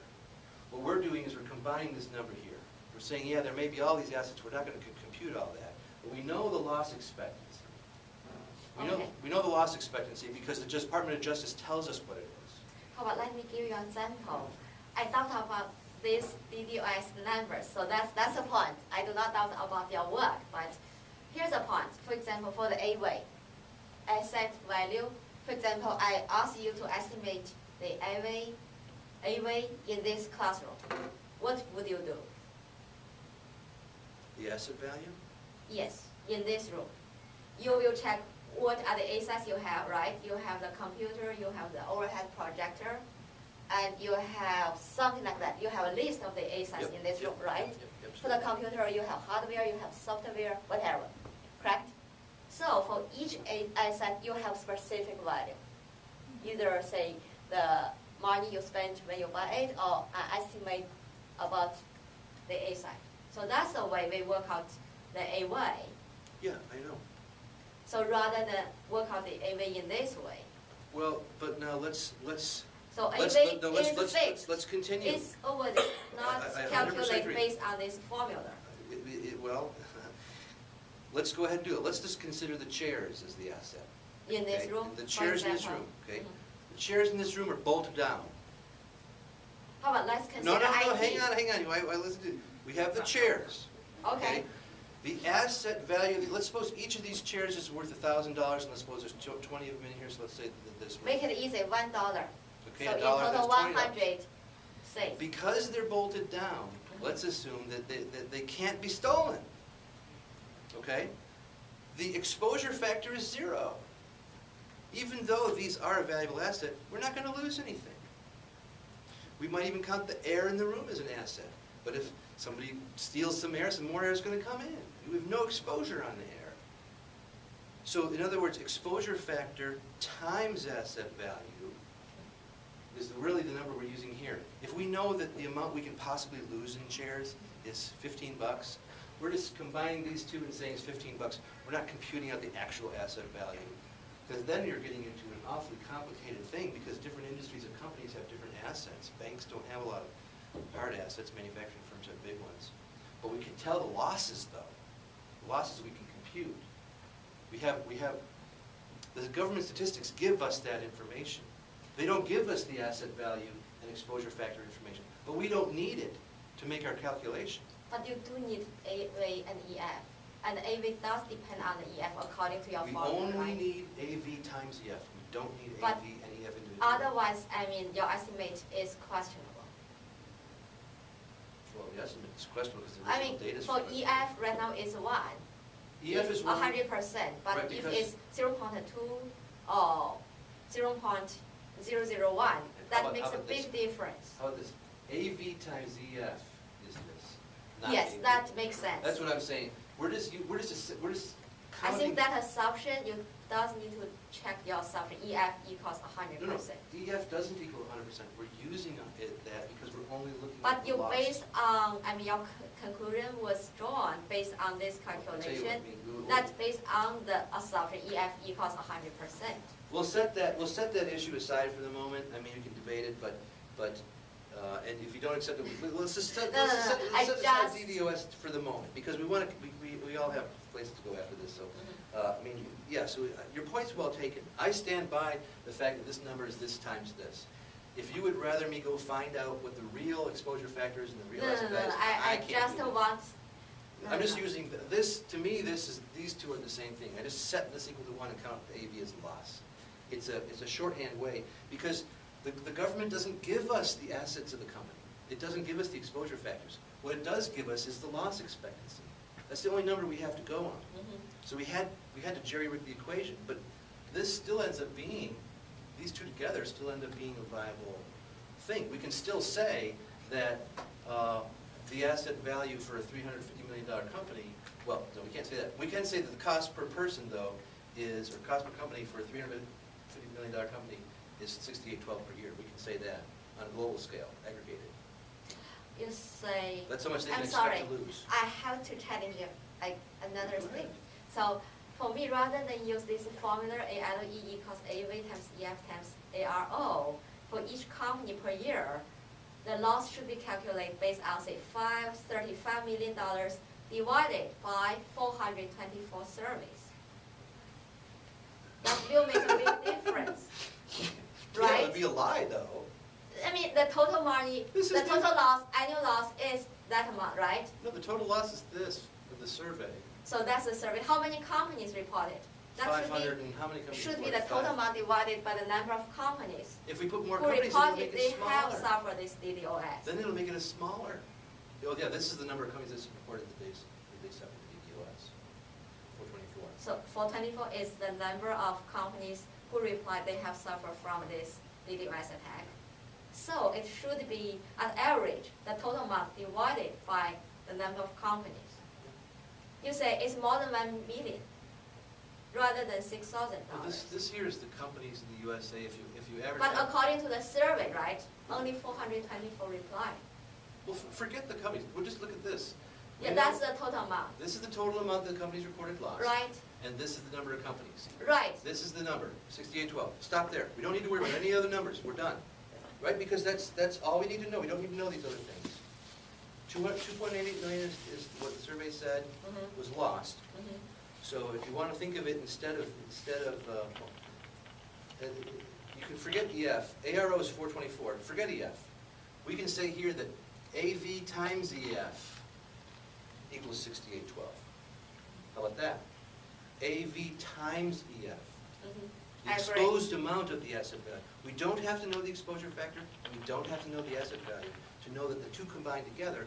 [SPEAKER 2] What we're doing is we're combining this number here. We're saying, yeah, there may be all these assets. We're not going to compute all that, but we know the loss expectancy. We know the loss expectancy because the Department of Justice tells us what it is.
[SPEAKER 4] How about let me give you an example. I thought about this DDoS numbers, so that's the point. I do not doubt about your work, but here's a point. For example, for the AV, asset value, for example, I ask you to estimate the AV in this classroom. What would you do?
[SPEAKER 2] The asset value?
[SPEAKER 4] Yes, in this room. You will check what are the assets you have, right? You have the computer, you have the overhead projector, and you have something like that. You have a list of the assets in this room, right?
[SPEAKER 2] Yep,
[SPEAKER 4] For the computer, you have hardware, you have software, whatever, correct? So for each asset, you have specific value. Either say the money you spent when you buy it, or an estimate about the asset. So that's the way we work out the AV.
[SPEAKER 2] Yeah, I know.
[SPEAKER 4] So rather than work out the AV in this way.
[SPEAKER 2] Well, but now let's
[SPEAKER 4] So AV
[SPEAKER 2] let's
[SPEAKER 4] is fixed.
[SPEAKER 2] continue.
[SPEAKER 4] It's over there, not
[SPEAKER 2] I 100%
[SPEAKER 4] calculated
[SPEAKER 2] agree.
[SPEAKER 4] based on this formula.
[SPEAKER 2] Well, let's go ahead and do it. Let's just consider the chairs as the asset.
[SPEAKER 4] In this
[SPEAKER 2] Okay?
[SPEAKER 4] room,
[SPEAKER 2] The
[SPEAKER 4] for
[SPEAKER 2] chairs in this
[SPEAKER 4] example.
[SPEAKER 2] room, okay?
[SPEAKER 4] Mhm.
[SPEAKER 2] The chairs in this room are bolted down.
[SPEAKER 4] How about let's consider
[SPEAKER 2] No,
[SPEAKER 4] IT?
[SPEAKER 2] hang on. I listen to, we have the chairs.
[SPEAKER 4] Okay.
[SPEAKER 2] The asset value, let's suppose each of these chairs is worth $1,000, and let's suppose there's 20 of them in here, so let's say that this one.
[SPEAKER 4] Make it easy, $1.
[SPEAKER 2] Okay,
[SPEAKER 4] So
[SPEAKER 2] $1,
[SPEAKER 4] in total,
[SPEAKER 2] that's $20.
[SPEAKER 4] 100 safe.
[SPEAKER 2] Because they're bolted down, let's assume that they can't be stolen. Okay? The exposure factor is 0. Even though these are a valuable asset, we're not going to lose anything. We might even count the air in the room as an asset. But if somebody steals some air, some more air is going to come in. We have no exposure on the air. So in other words, exposure factor times asset value is really the number we're using here. If we know that the amount we can possibly lose in chairs is $15, we're just combining these two and saying it's $15. We're not computing out the actual asset value. Because then you're getting into an awfully complicated thing because different industries and companies have different assets. Banks don't have a lot of hard assets, manufacturing firms have big ones. But we can tell the losses though. The losses we can compute. The government statistics give us that information. They don't give us the asset value and exposure factor information, but we don't need it to make our calculation.
[SPEAKER 4] But you do need AV and EF. And AV does depend on the EF according to your
[SPEAKER 2] We
[SPEAKER 4] formula,
[SPEAKER 2] only
[SPEAKER 4] right?
[SPEAKER 2] need AV times EF. We don't need
[SPEAKER 4] But
[SPEAKER 2] AV and EF individually.
[SPEAKER 4] Otherwise, your estimate is questionable.
[SPEAKER 2] Well, the estimate is questionable because the original data is
[SPEAKER 4] for EF right now is 1.
[SPEAKER 2] EF is 1.
[SPEAKER 4] 100%, but
[SPEAKER 2] Right,
[SPEAKER 4] if
[SPEAKER 2] because-
[SPEAKER 4] it's 0.2 or 0.001, that
[SPEAKER 2] about-
[SPEAKER 4] makes
[SPEAKER 2] how
[SPEAKER 4] a
[SPEAKER 2] about
[SPEAKER 4] big difference.
[SPEAKER 2] How about this? AV times EF is this. Not
[SPEAKER 4] Yes,
[SPEAKER 2] AV.
[SPEAKER 4] that makes sense.
[SPEAKER 2] That's what I'm saying. We're just
[SPEAKER 4] I
[SPEAKER 2] counting.
[SPEAKER 4] think that assumption, you does need to check your assumption. EF equals 100%.
[SPEAKER 2] No, EF doesn't equal 100%. We're using that because we're only looking at
[SPEAKER 4] But
[SPEAKER 2] the
[SPEAKER 4] you
[SPEAKER 2] loss.
[SPEAKER 4] based on, your conclusion was drawn based on this
[SPEAKER 2] I'll tell you what,
[SPEAKER 4] calculation.
[SPEAKER 2] we'll-
[SPEAKER 4] That's based on the assumption EF equals 100%.
[SPEAKER 2] We'll set that issue aside for the moment. I mean, we can debate it, but and if you don't accept it, let's just set
[SPEAKER 4] I
[SPEAKER 2] aside
[SPEAKER 4] just-
[SPEAKER 2] DDoS for the moment because we want to. We all have places to go after this. So I mean, yeah, so your point's well taken. I stand by the fact that this number is this times this. If you would rather me go find out what the real exposure factor is and the real asset value is,
[SPEAKER 4] I
[SPEAKER 2] can't
[SPEAKER 4] just
[SPEAKER 2] do it.
[SPEAKER 4] want.
[SPEAKER 2] I'm just using this, to me, these two are the same thing. I just set this equal to 1 and count the AV as loss. It's a shorthand way, because the government doesn't give us the assets of the company. It doesn't give us the exposure factors. What it does give us is the loss expectancy. That's the only number we have to go on. So we had to jerry-rig the equation, but this still ends up being, these two together still end up being a viable thing. We can still say that the asset value for a $350 million company, well, no, we can't say that. We can say that the cost per person, though, is, or cost per company for a $350 million company is $68.12 per year. We can say that on a global scale, aggregated.
[SPEAKER 4] You say.
[SPEAKER 2] That's how much they
[SPEAKER 4] I'm
[SPEAKER 2] can
[SPEAKER 4] sorry.
[SPEAKER 2] expect to lose.
[SPEAKER 4] I have to challenge you, another thing. So for me, rather than use this formula, ALE equals AV times EF times ARO, for each company per year, the loss should be calculated based on, say, $35 million divided by 424 surveys. That will make a big difference,
[SPEAKER 2] Yeah,
[SPEAKER 4] right?
[SPEAKER 2] it would be a lie, though.
[SPEAKER 4] I mean, the total money,
[SPEAKER 2] This
[SPEAKER 4] the
[SPEAKER 2] is
[SPEAKER 4] total loss, annual loss is that amount, right?
[SPEAKER 2] No, the total loss is this, of the survey.
[SPEAKER 4] So that's the survey. How many companies reported? That
[SPEAKER 2] 500 and how many companies?
[SPEAKER 4] should be
[SPEAKER 2] reported?
[SPEAKER 4] the total
[SPEAKER 2] 5.
[SPEAKER 4] amount divided by the number of companies
[SPEAKER 2] If we put more
[SPEAKER 4] who
[SPEAKER 2] companies, then it'll
[SPEAKER 4] reported
[SPEAKER 2] make
[SPEAKER 4] they
[SPEAKER 2] it
[SPEAKER 4] have
[SPEAKER 2] smaller.
[SPEAKER 4] suffered this DDoS.
[SPEAKER 2] Then it'll make it a smaller. Oh, yeah, this is the number of companies that's reported that they suffered DDoS. 424.
[SPEAKER 4] So 424 is the number of companies who replied they have suffered from this DDoS attack. So it should be, on average, the total amount divided by the number of companies. You say it's more than 1 million, rather than $6,000.
[SPEAKER 2] Well, this here is the companies in the USA. If you average.
[SPEAKER 4] But
[SPEAKER 2] out-
[SPEAKER 4] according to the survey, right, only 424 replied.
[SPEAKER 2] Well, forget the companies. We'll just look at this. We
[SPEAKER 4] Yeah,
[SPEAKER 2] know
[SPEAKER 4] that's the total amount,
[SPEAKER 2] This is the total amount that companies reported loss.
[SPEAKER 4] right?
[SPEAKER 2] And this is the number of companies.
[SPEAKER 4] Right.
[SPEAKER 2] This is the number, 6812. Stop there. We don't need to worry about any other numbers. We're done. Right? Because that's all we need to know. We don't need to know these other things. 2.88 million is what the survey said was lost. So if you want to think of it instead of you can forget EF. ARO is 424. Forget EF. We can say here that AV times EF equals 6812. How about that? AV times EF. The
[SPEAKER 4] I agree.
[SPEAKER 2] exposed amount of the asset value. We don't have to know the exposure factor, and we don't have to know the asset value to know that the two combined together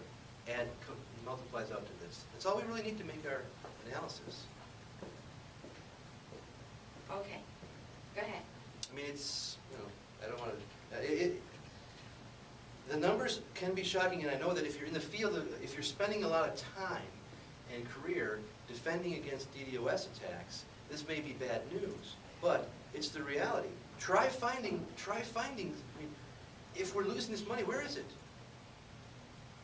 [SPEAKER 2] multiplies out to this. That's all we really need to make our analysis.
[SPEAKER 4] Okay, go ahead.
[SPEAKER 2] I mean, it's, I don't want to, the numbers can be shocking, and I know that if you're in the field, if you're spending a lot of time and career defending against DDoS attacks, this may be bad news, but it's the reality. Try finding, I mean, if we're losing this money, where is it?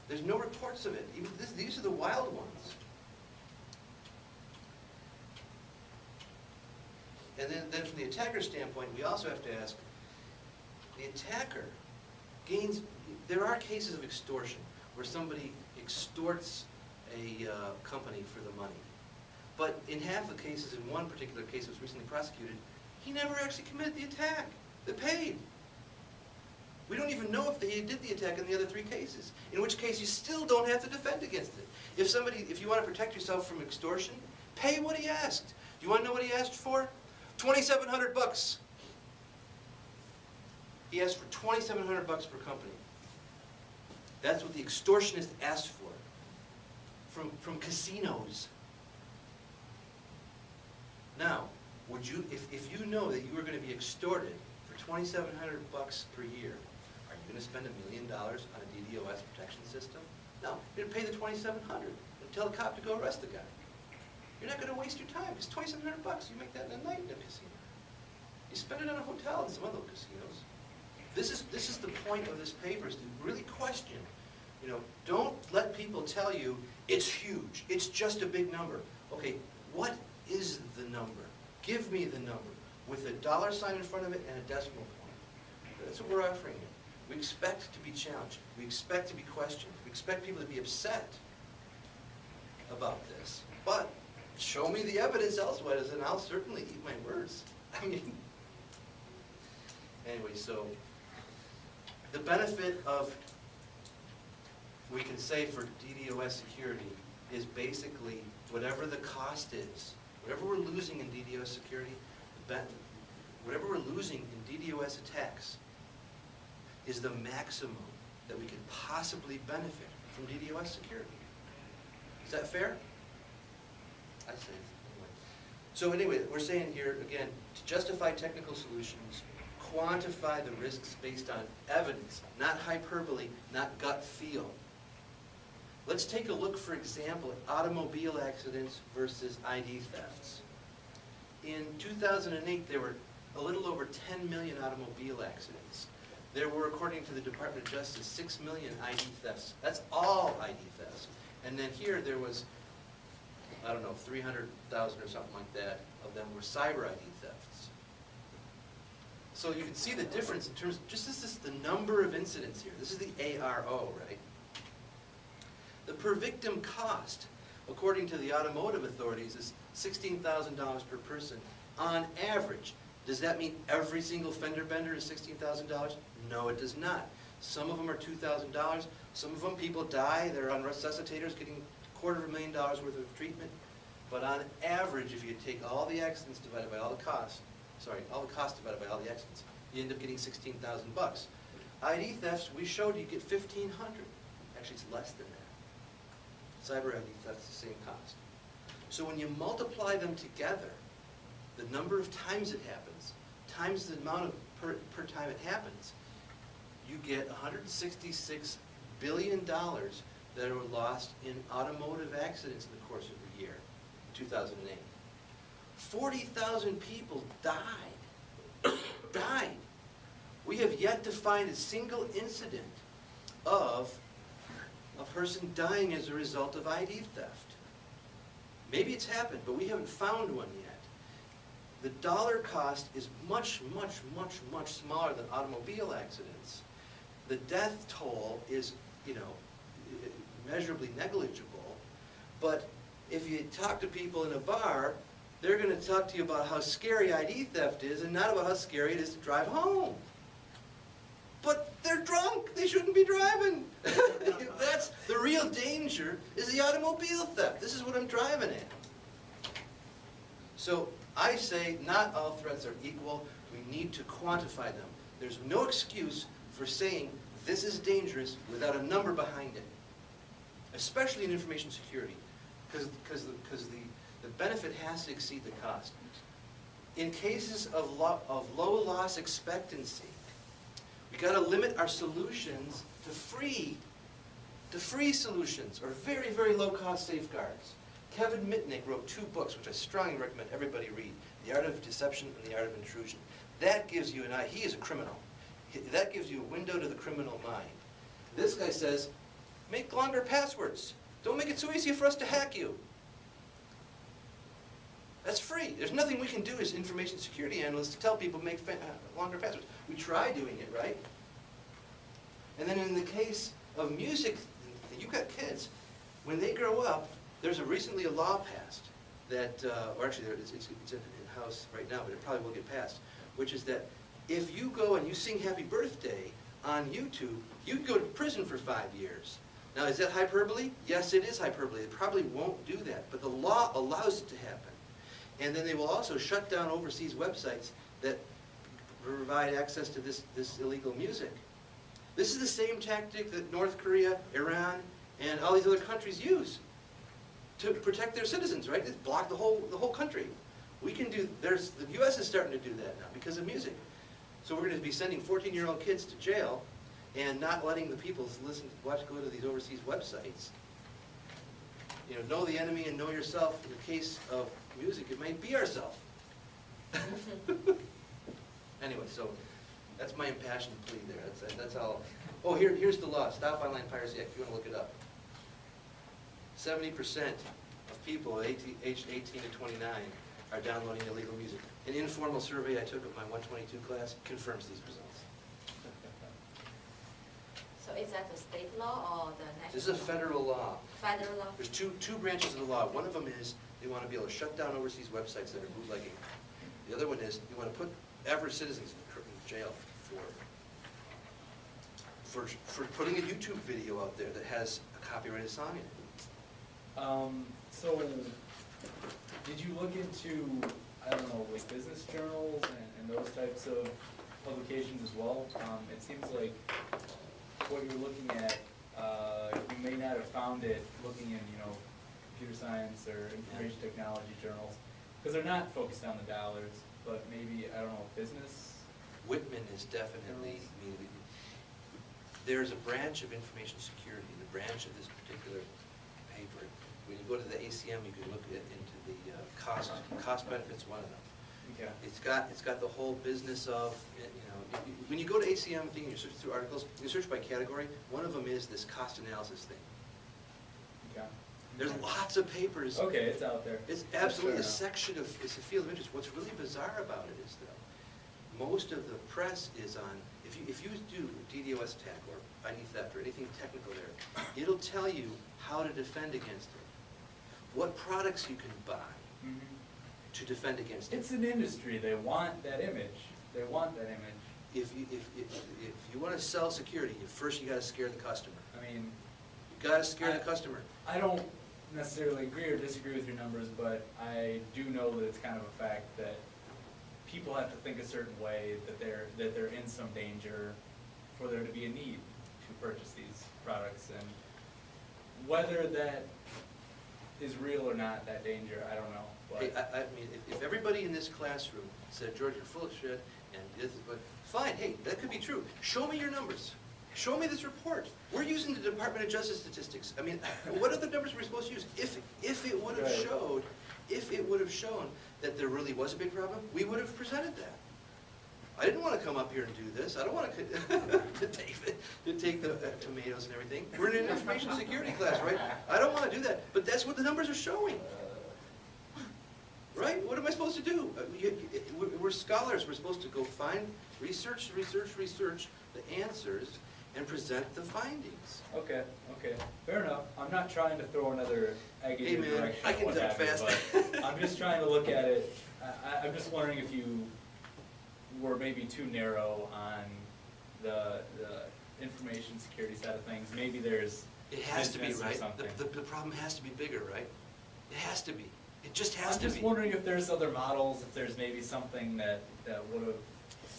[SPEAKER 2] There's no reports of it. Even these are the wild ones. And then from the attacker's standpoint, we also have to ask, the attacker gains, there are cases of extortion where somebody extorts a company for the money. But in half the cases, in one particular case that was recently prosecuted, he never actually committed the attack. They paid. We don't even know if they did the attack in the other 3 cases, in which case you still don't have to defend against it. If you want to protect yourself from extortion, pay what he asked. Do you want to know what he asked for? $2,700. He asked for $2,700 per company. That's what the extortionist asked for from casinos. Now, would you, if you know that you were going to be extorted for $2,700 per year, are you going to spend $1 million on a DDoS protection system? No, you're going to pay the $2,700 and tell the cop to go arrest the guy. You're not going to waste your time. It's $2,700. You make that in a night in a casino. You spend it on a hotel and some other casinos. This is the point of this paper, is to really question. Don't let people tell you it's huge. It's just a big number. Okay, what is the number? Give me the number with a dollar sign in front of it and a decimal point. That's what we're offering you. We expect to be challenged. We expect to be questioned. We expect people to be upset about this. But show me the evidence elsewise, and I'll certainly eat my words. I mean, anyway, so the benefit of, we can say for DDoS security, is basically whatever the cost is, whatever we're losing in DDoS security, whatever we're losing in DDoS attacks is the maximum that we could possibly benefit from DDoS security. Is that fair? I say anyway. So anyway, we're saying here, again, to justify technical solutions, quantify the risks based on evidence, not hyperbole, not gut feel. Let's take a look, for example, at automobile accidents versus ID thefts. In 2008, there were a little over 10 million automobile accidents. There were, according to the Department of Justice, 6 million ID thefts. That's all ID thefts. And then here there was, I don't know, 300,000 or something like that of them were cyber ID thefts. So you can see the difference in terms of, just this is the number of incidents here. This is the ARO, right? The per victim cost, according to the automotive authorities, is $16,000 per person on average. Does that mean every single fender bender is $16,000? No, it does not. Some of them are $2,000. Some of them people die. They're on resuscitators getting $250,000 worth of treatment. But on average, if you take all the accidents divided by all the costs, all the costs divided by all the accidents, you end up getting $16,000. ID thefts, we showed you get $1,500. Actually, it's less than that. Cyber ID theft is the same cost. So when you multiply them together, the number of times it happens, times the amount of per time it happens, you get $166 billion that were lost in automotive accidents in the course of the year, 2008. 40,000 people died. Died. We have yet to find a single incident of a person dying as a result of ID theft. Maybe it's happened, but we haven't found one yet. The dollar cost is much, much, much, much smaller than automobile accidents. The death toll is, measurably negligible. But if you talk to people in a bar, they're going to talk to you about how scary ID theft is and not about how scary it is to drive home. But they're drunk. They shouldn't be driving. That's the real danger, is the automobile theft. This is what I'm driving at. So I say not all threats are equal. We need to quantify them. There's no excuse for saying this is dangerous without a number behind it, especially in information security, because the benefit has to exceed the cost. In cases of low loss expectancy, we've got to limit our solutions to free solutions, or very, very low-cost safeguards. Kevin Mitnick wrote 2 books, which I strongly recommend everybody read, The Art of Deception and The Art of Intrusion. That gives you he is a criminal. That gives you a window to the criminal mind. This guy says, make longer passwords. Don't make it so easy for us to hack you. That's free. There's nothing we can do as information security analysts to tell people make longer passwords. We try doing it, right? And then in the case of music, you've got kids. When they grow up, there's recently a law passed that, or actually it's in House right now, but it probably will get passed, which is that if you go and you sing Happy Birthday on YouTube, you go to prison for 5 years. Now, is that hyperbole? Yes, it is hyperbole. It probably won't do that, but the law allows it to happen. And then they will also shut down overseas websites that provide access to this illegal music. This is the same tactic that North Korea, Iran, and all these other countries use to protect their citizens, right? They block the whole country. We can do, the U.S. is starting to do that now because of music. So we're going to be sending 14-year-old kids to jail and not letting the people go to these overseas websites. Know the enemy and know yourself. In the case of music, it might be ourselves. Anyway, so that's my impassioned plea there. That's all. Oh, here's the law. Stop Online Piracy Act, if you want to look it up. 70% of people aged 18 to 29 are downloading illegal music. An informal survey I took of my 122 class confirms these results.
[SPEAKER 4] So is that the state law or the national?
[SPEAKER 2] This is a federal law.
[SPEAKER 4] Federal law.
[SPEAKER 2] There's two branches of the law. One of them is They want to be able to shut down overseas websites that are bootlegging. The other one is you want to put average citizens in jail for putting a YouTube video out there that has a copyrighted song in it.
[SPEAKER 5] So, did you look into, I don't know, like business journals and those types of publications as well? It seems like what you're looking at, you may not have found it looking in, computer science or information technology journals, because they're not focused on the dollars, but maybe, I don't know, business?
[SPEAKER 2] Whitman is definitely, I mean, there's a branch of information security, the branch of this particular paper. When you go to the ACM, you can look into the cost benefits, one of them.
[SPEAKER 5] Okay.
[SPEAKER 2] It's got the whole business of, when you go to ACM thing and you search through articles, you search by category, one of them is this cost analysis thing.
[SPEAKER 5] Okay.
[SPEAKER 2] There's lots of papers.
[SPEAKER 5] Okay, it's out there.
[SPEAKER 2] It's absolutely a
[SPEAKER 5] Fair enough.
[SPEAKER 2] section of, it's a field of interest. What's really bizarre about it is though, most of the press is on, if you do DDoS attack or ID theft or anything technical there, it'll tell you how to defend against it. What products you can buy
[SPEAKER 5] Mhm.
[SPEAKER 2] to defend against it.
[SPEAKER 5] It's an industry, they want that image. They want that image.
[SPEAKER 2] If you want to sell security, first you got to scare the customer.
[SPEAKER 5] I mean,
[SPEAKER 2] You got to scare the customer.
[SPEAKER 5] I don't necessarily agree or disagree with your numbers, but I do know that it's kind of a fact that people have to think a certain way, that they're in some danger for there to be a need to purchase these products. And whether that is real or not, that danger, I don't know. But
[SPEAKER 2] Hey, I mean, if everybody in this classroom said, George, you're full of shit, and this is, but fine, hey, that could be true. Show me your numbers. Show me this report. We're using the Department of Justice statistics. I mean, what other numbers were we supposed to use? If it would have
[SPEAKER 5] Right.
[SPEAKER 2] showed, if it would have shown that there really was a big problem, we would have presented that. I didn't want to come up here and do this. I don't want to take the tomatoes and everything. We're in an information security class, right? I don't want to do that, but that's what the numbers are showing. Right? What am I supposed to do? We're scholars. We're supposed to go find, research the answers and present the findings.
[SPEAKER 5] okay, fair enough. I'm not trying to throw another egg in
[SPEAKER 2] Hey
[SPEAKER 5] your
[SPEAKER 2] man,
[SPEAKER 5] direction.
[SPEAKER 2] I
[SPEAKER 5] or
[SPEAKER 2] can
[SPEAKER 5] what
[SPEAKER 2] talk
[SPEAKER 5] have you,
[SPEAKER 2] fast.
[SPEAKER 5] but I'm just trying to look at it. I'm just wondering if you were maybe too narrow on the information security side of things. Maybe there's
[SPEAKER 2] It has to be,
[SPEAKER 5] business or
[SPEAKER 2] right?
[SPEAKER 5] something.
[SPEAKER 2] The problem has to be bigger, right? It has to be. It just has
[SPEAKER 5] I'm
[SPEAKER 2] to be.
[SPEAKER 5] just wondering if there's other models, if there's maybe something that would have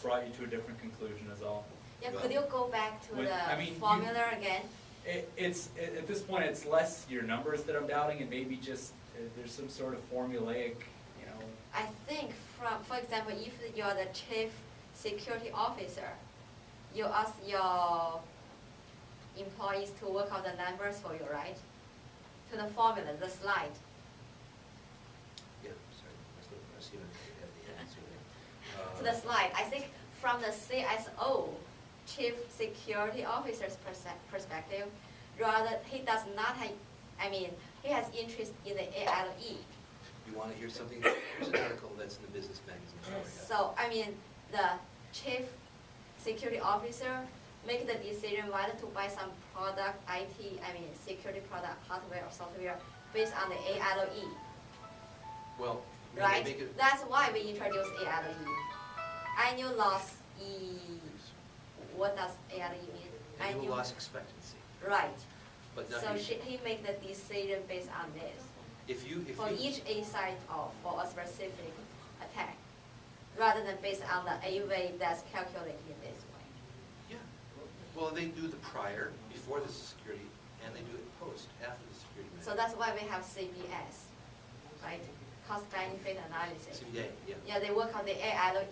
[SPEAKER 5] brought you to a different conclusion is all.
[SPEAKER 4] Yeah, could you go back to
[SPEAKER 5] With-
[SPEAKER 4] the
[SPEAKER 5] I mean,
[SPEAKER 4] formula again?
[SPEAKER 5] It's at this point, it's less your numbers that I'm doubting, and maybe just there's some sort of formulaic,
[SPEAKER 4] I think for example, if you're the chief security officer, you ask your employees to work out the numbers for you, right? To the formula, the slide.
[SPEAKER 2] Yeah, sorry. I was going to have the answer there.
[SPEAKER 4] To the slide. I think from the CSO, Chief Security Officer's perspective, rather he does not have, he has interest in the ALE.
[SPEAKER 2] You want to hear something? Here's an article that's in the business magazine.
[SPEAKER 4] So, the Chief Security Officer make the decision whether to buy some product, security product, hardware or software based on the ALE.
[SPEAKER 2] Well, we
[SPEAKER 4] Right?
[SPEAKER 2] make it.
[SPEAKER 4] That's why we introduced ALE. Annual loss what does ALE mean?
[SPEAKER 2] Annual loss expectancy.
[SPEAKER 4] Right.
[SPEAKER 2] But now
[SPEAKER 4] So
[SPEAKER 2] you-
[SPEAKER 4] he made the decision based on this.
[SPEAKER 2] if you
[SPEAKER 4] For each A site or for a specific attack, rather than based on the A way that's calculated in this way.
[SPEAKER 2] Yeah. Well, they do the prior, before the security, and they do it post, after the security.
[SPEAKER 4] So that's why we have CBS, right? Cost benefit analysis.
[SPEAKER 2] CBA, yeah.
[SPEAKER 4] Yeah, they work on the ALE,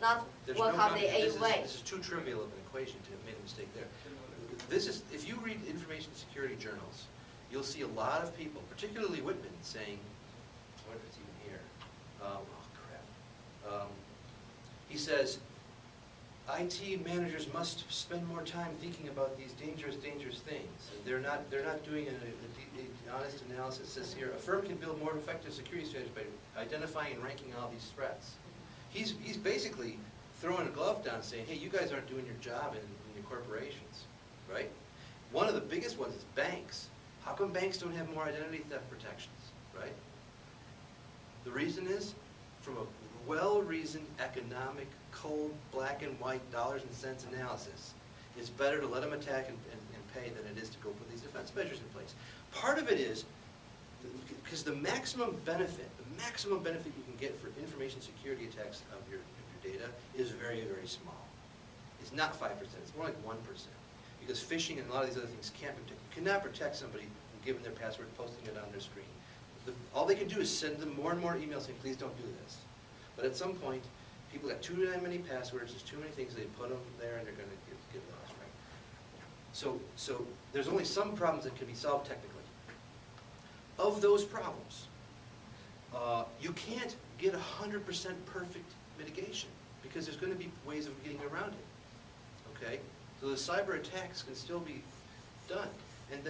[SPEAKER 4] not
[SPEAKER 2] There's
[SPEAKER 4] work
[SPEAKER 2] no
[SPEAKER 4] on the
[SPEAKER 2] company-
[SPEAKER 4] A way.
[SPEAKER 2] This is too trivial of an equation to have made a mistake there. This is, if you read information security journals, you'll see a lot of people, particularly Whitman, saying, I wonder if it's even here. Oh, crap. He says, IT managers must spend more time thinking about these dangerous things. They're not doing an honest analysis. It says here, a firm can build more effective security strategies by identifying and ranking all these threats. He's basically throwing a glove down saying, hey, you guys aren't doing your job in your corporations, right? One of the biggest ones is banks. How come banks don't have more identity theft protections, right? The reason is, from a well-reasoned economic, cold, black and white, dollars and cents analysis, it's better to let them attack and pay than it is to go put these defense measures in place. Part of it is, because the maximum benefit you can get for information security attacks of your data is very, very small. It's not 5%, it's more like 1%. Because phishing and a lot of these other things can't protect, you cannot protect somebody from giving their password, posting it on their screen. All they can do is send them more and more emails saying, please don't do this. But at some point, people got too many passwords, there's too many things, they put them there and they're going to get lost, right? So there's only some problems that can be solved technically. Of those problems, you can't get 100% perfect mitigation because there's going to be ways of getting around it, okay? So the cyber attacks can still be done. And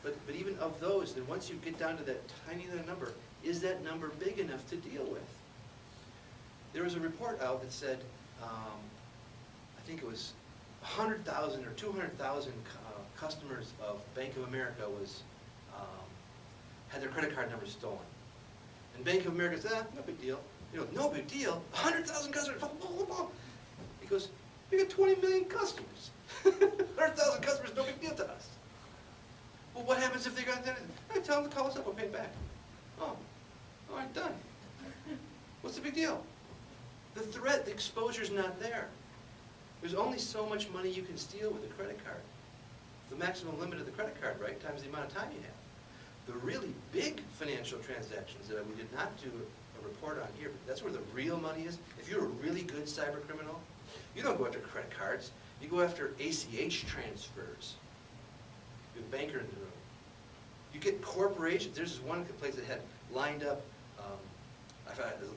[SPEAKER 2] but even of those, then once you get down to that tiny little number, is that number big enough to deal with? There was a report out that said, I think it was 100,000 or 200,000 customers of Bank of America had their credit card numbers stolen. And Bank of America said, no big deal. You know, no big deal, 100,000 customers, blah, blah, blah, blah. He goes, we got 20 million customers. 100,000 customers, no big deal to us. Well, what happens if they got that? I tell them to call us up, we'll pay it back. Oh, all right, done. What's the big deal? The threat, the exposure's not there. There's only so much money you can steal with a credit card. The maximum limit of the credit card, right, times the amount of time you have. The really big financial transactions that we did not do a report on here, but that's where the real money is. If you're a really good cyber criminal, you don't go after credit cards. You go after ACH transfers. You have a banker in the room. You get corporations. There's this one place that had lined up,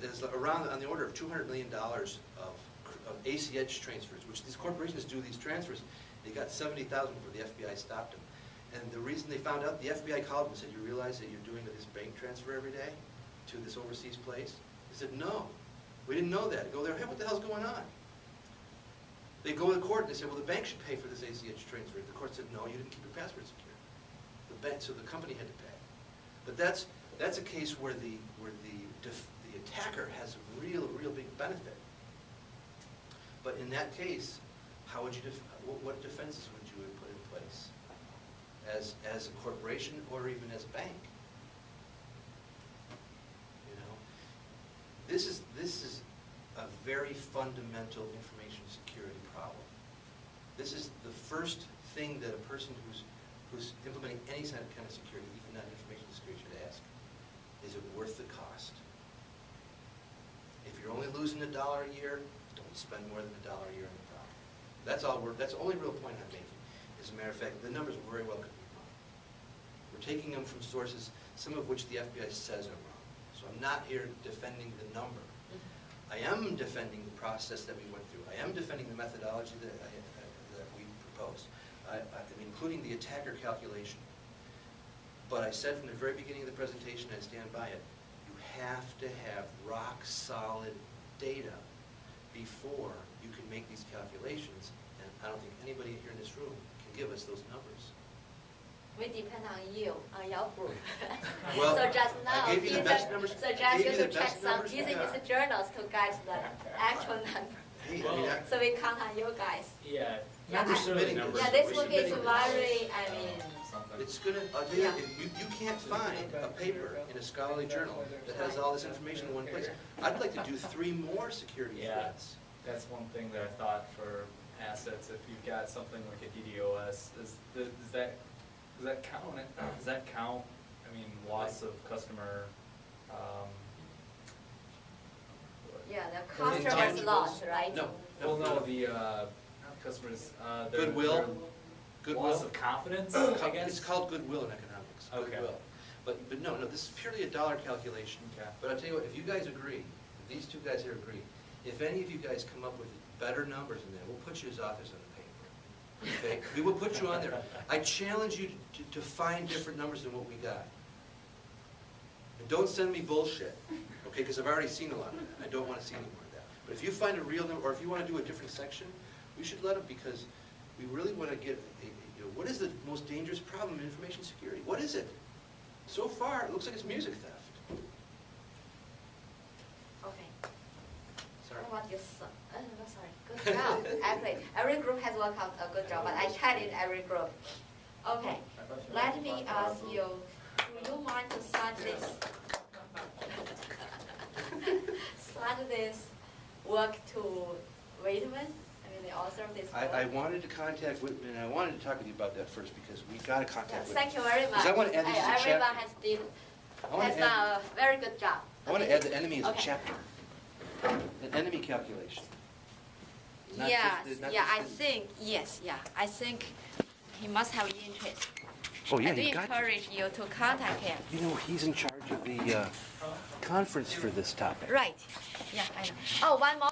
[SPEAKER 2] there's around on the order of $200 million of ACH transfers, which these corporations do these transfers. They got 70,000 before the FBI stopped them. And the reason they found out, the FBI called them and said, you realize that you're doing this bank transfer every day to this overseas place? They said, no, we didn't know that. They go there, hey, what the hell's going on? They go to the court and they say, well, the bank should pay for this ACH transfer. The court said, no, you didn't keep your password secure. So the company had to pay. But that's a case where the attacker has a real big benefit. But in that case, how would you what defenses would you put in place as a corporation or even as a bank? You know, this is a very fundamental information security problem. This is the first thing that a person who's implementing any kind of security, even not information security, should ask: is it worth the cost? If you're only losing $1 a year, don't spend more than $1 a year on the problem. That's the only real point I'm making. As a matter of fact, the numbers very well could be wrong. We're taking them from sources, some of which the FBI says are wrong. So I'm not here defending the number. I am defending the process that we went through. I am defending the methodology that we proposed, including the attacker calculation. But I said from the very beginning of the presentation, I stand by it, you have to have rock-solid data before you can make these calculations. And I don't think anybody here in this room can give us those numbers.
[SPEAKER 4] We depend on you, on your group.
[SPEAKER 2] Well,
[SPEAKER 4] so just now,
[SPEAKER 2] I gave you the best numbers.
[SPEAKER 4] Suggest you to check some
[SPEAKER 2] numbers.
[SPEAKER 4] easy journals to get the actual number.
[SPEAKER 2] Hey,
[SPEAKER 5] Well,
[SPEAKER 4] So we count on you guys.
[SPEAKER 5] Yeah,
[SPEAKER 4] Yeah,
[SPEAKER 5] numbers
[SPEAKER 4] I-
[SPEAKER 5] certainly numbers.
[SPEAKER 4] Yeah, this
[SPEAKER 2] We're
[SPEAKER 4] book is
[SPEAKER 2] submitting
[SPEAKER 4] very,
[SPEAKER 5] Something.
[SPEAKER 2] it's gonna, I'll tell you,
[SPEAKER 4] Yeah.
[SPEAKER 2] you can't find a paper in a scholarly journal that has all this information in one place. I'd like to do 3 more security
[SPEAKER 5] Yeah.
[SPEAKER 2] threats.
[SPEAKER 5] That's one thing that I thought for assets, if you've got something like a DDoS, does that count? Does that count, I mean, loss of customer,
[SPEAKER 4] yeah, the
[SPEAKER 2] Well, the
[SPEAKER 4] customer's
[SPEAKER 2] intangibles-
[SPEAKER 4] loss, right?
[SPEAKER 2] No,
[SPEAKER 5] well,
[SPEAKER 2] no,
[SPEAKER 5] no,
[SPEAKER 2] no.
[SPEAKER 5] the, not customers, their
[SPEAKER 2] Goodwill.
[SPEAKER 5] their
[SPEAKER 2] Goodwill.
[SPEAKER 5] loss of confidence, I guess?
[SPEAKER 2] It's called goodwill in economics.
[SPEAKER 5] Okay.
[SPEAKER 2] Goodwill. But no, this is purely a dollar calculation.
[SPEAKER 5] Okay.
[SPEAKER 2] But I'll tell you what, if you guys agree, if these 2 guys here agree, if any of you guys come up with better numbers than that, we'll put you as authors on the paper. Okay? We will put you on there. I challenge you to find different numbers than what we got. And don't send me bullshit, okay? Because I've already seen a lot of that. I don't want to see any more of that. But if you find a real number, or if you want to do a different section, we should let them, because we really want to get what is the most dangerous problem in information security? What is it? So far, it looks like it's music theft.
[SPEAKER 4] No, actually, every group has worked out a good job, but I tried in every group. Okay, let me ask you, do you mind to start this? Start this work to Whitman? I mean, the author of this book.
[SPEAKER 2] I wanted to contact Whitman, and I wanted to talk with you about that first because we got to
[SPEAKER 4] Yeah,
[SPEAKER 2] contact Whitman.
[SPEAKER 4] thank you very much.
[SPEAKER 2] 'Cause I want to add this as a chapter.
[SPEAKER 4] Everyone has done a very good job.
[SPEAKER 2] I want to
[SPEAKER 4] Okay.
[SPEAKER 2] add the enemy as a
[SPEAKER 4] Okay.
[SPEAKER 2] chapter. An enemy calculation. Not
[SPEAKER 4] Yes,
[SPEAKER 2] just the- not
[SPEAKER 4] yeah,
[SPEAKER 2] just
[SPEAKER 4] I
[SPEAKER 2] the-
[SPEAKER 4] think, yes, yeah, I think he must have interest.
[SPEAKER 2] Oh, yeah,
[SPEAKER 4] I do
[SPEAKER 2] you got.
[SPEAKER 4] encourage you to contact him.
[SPEAKER 2] You know, he's in charge of the conference for this topic.
[SPEAKER 4] Right, yeah, I know. Oh, one more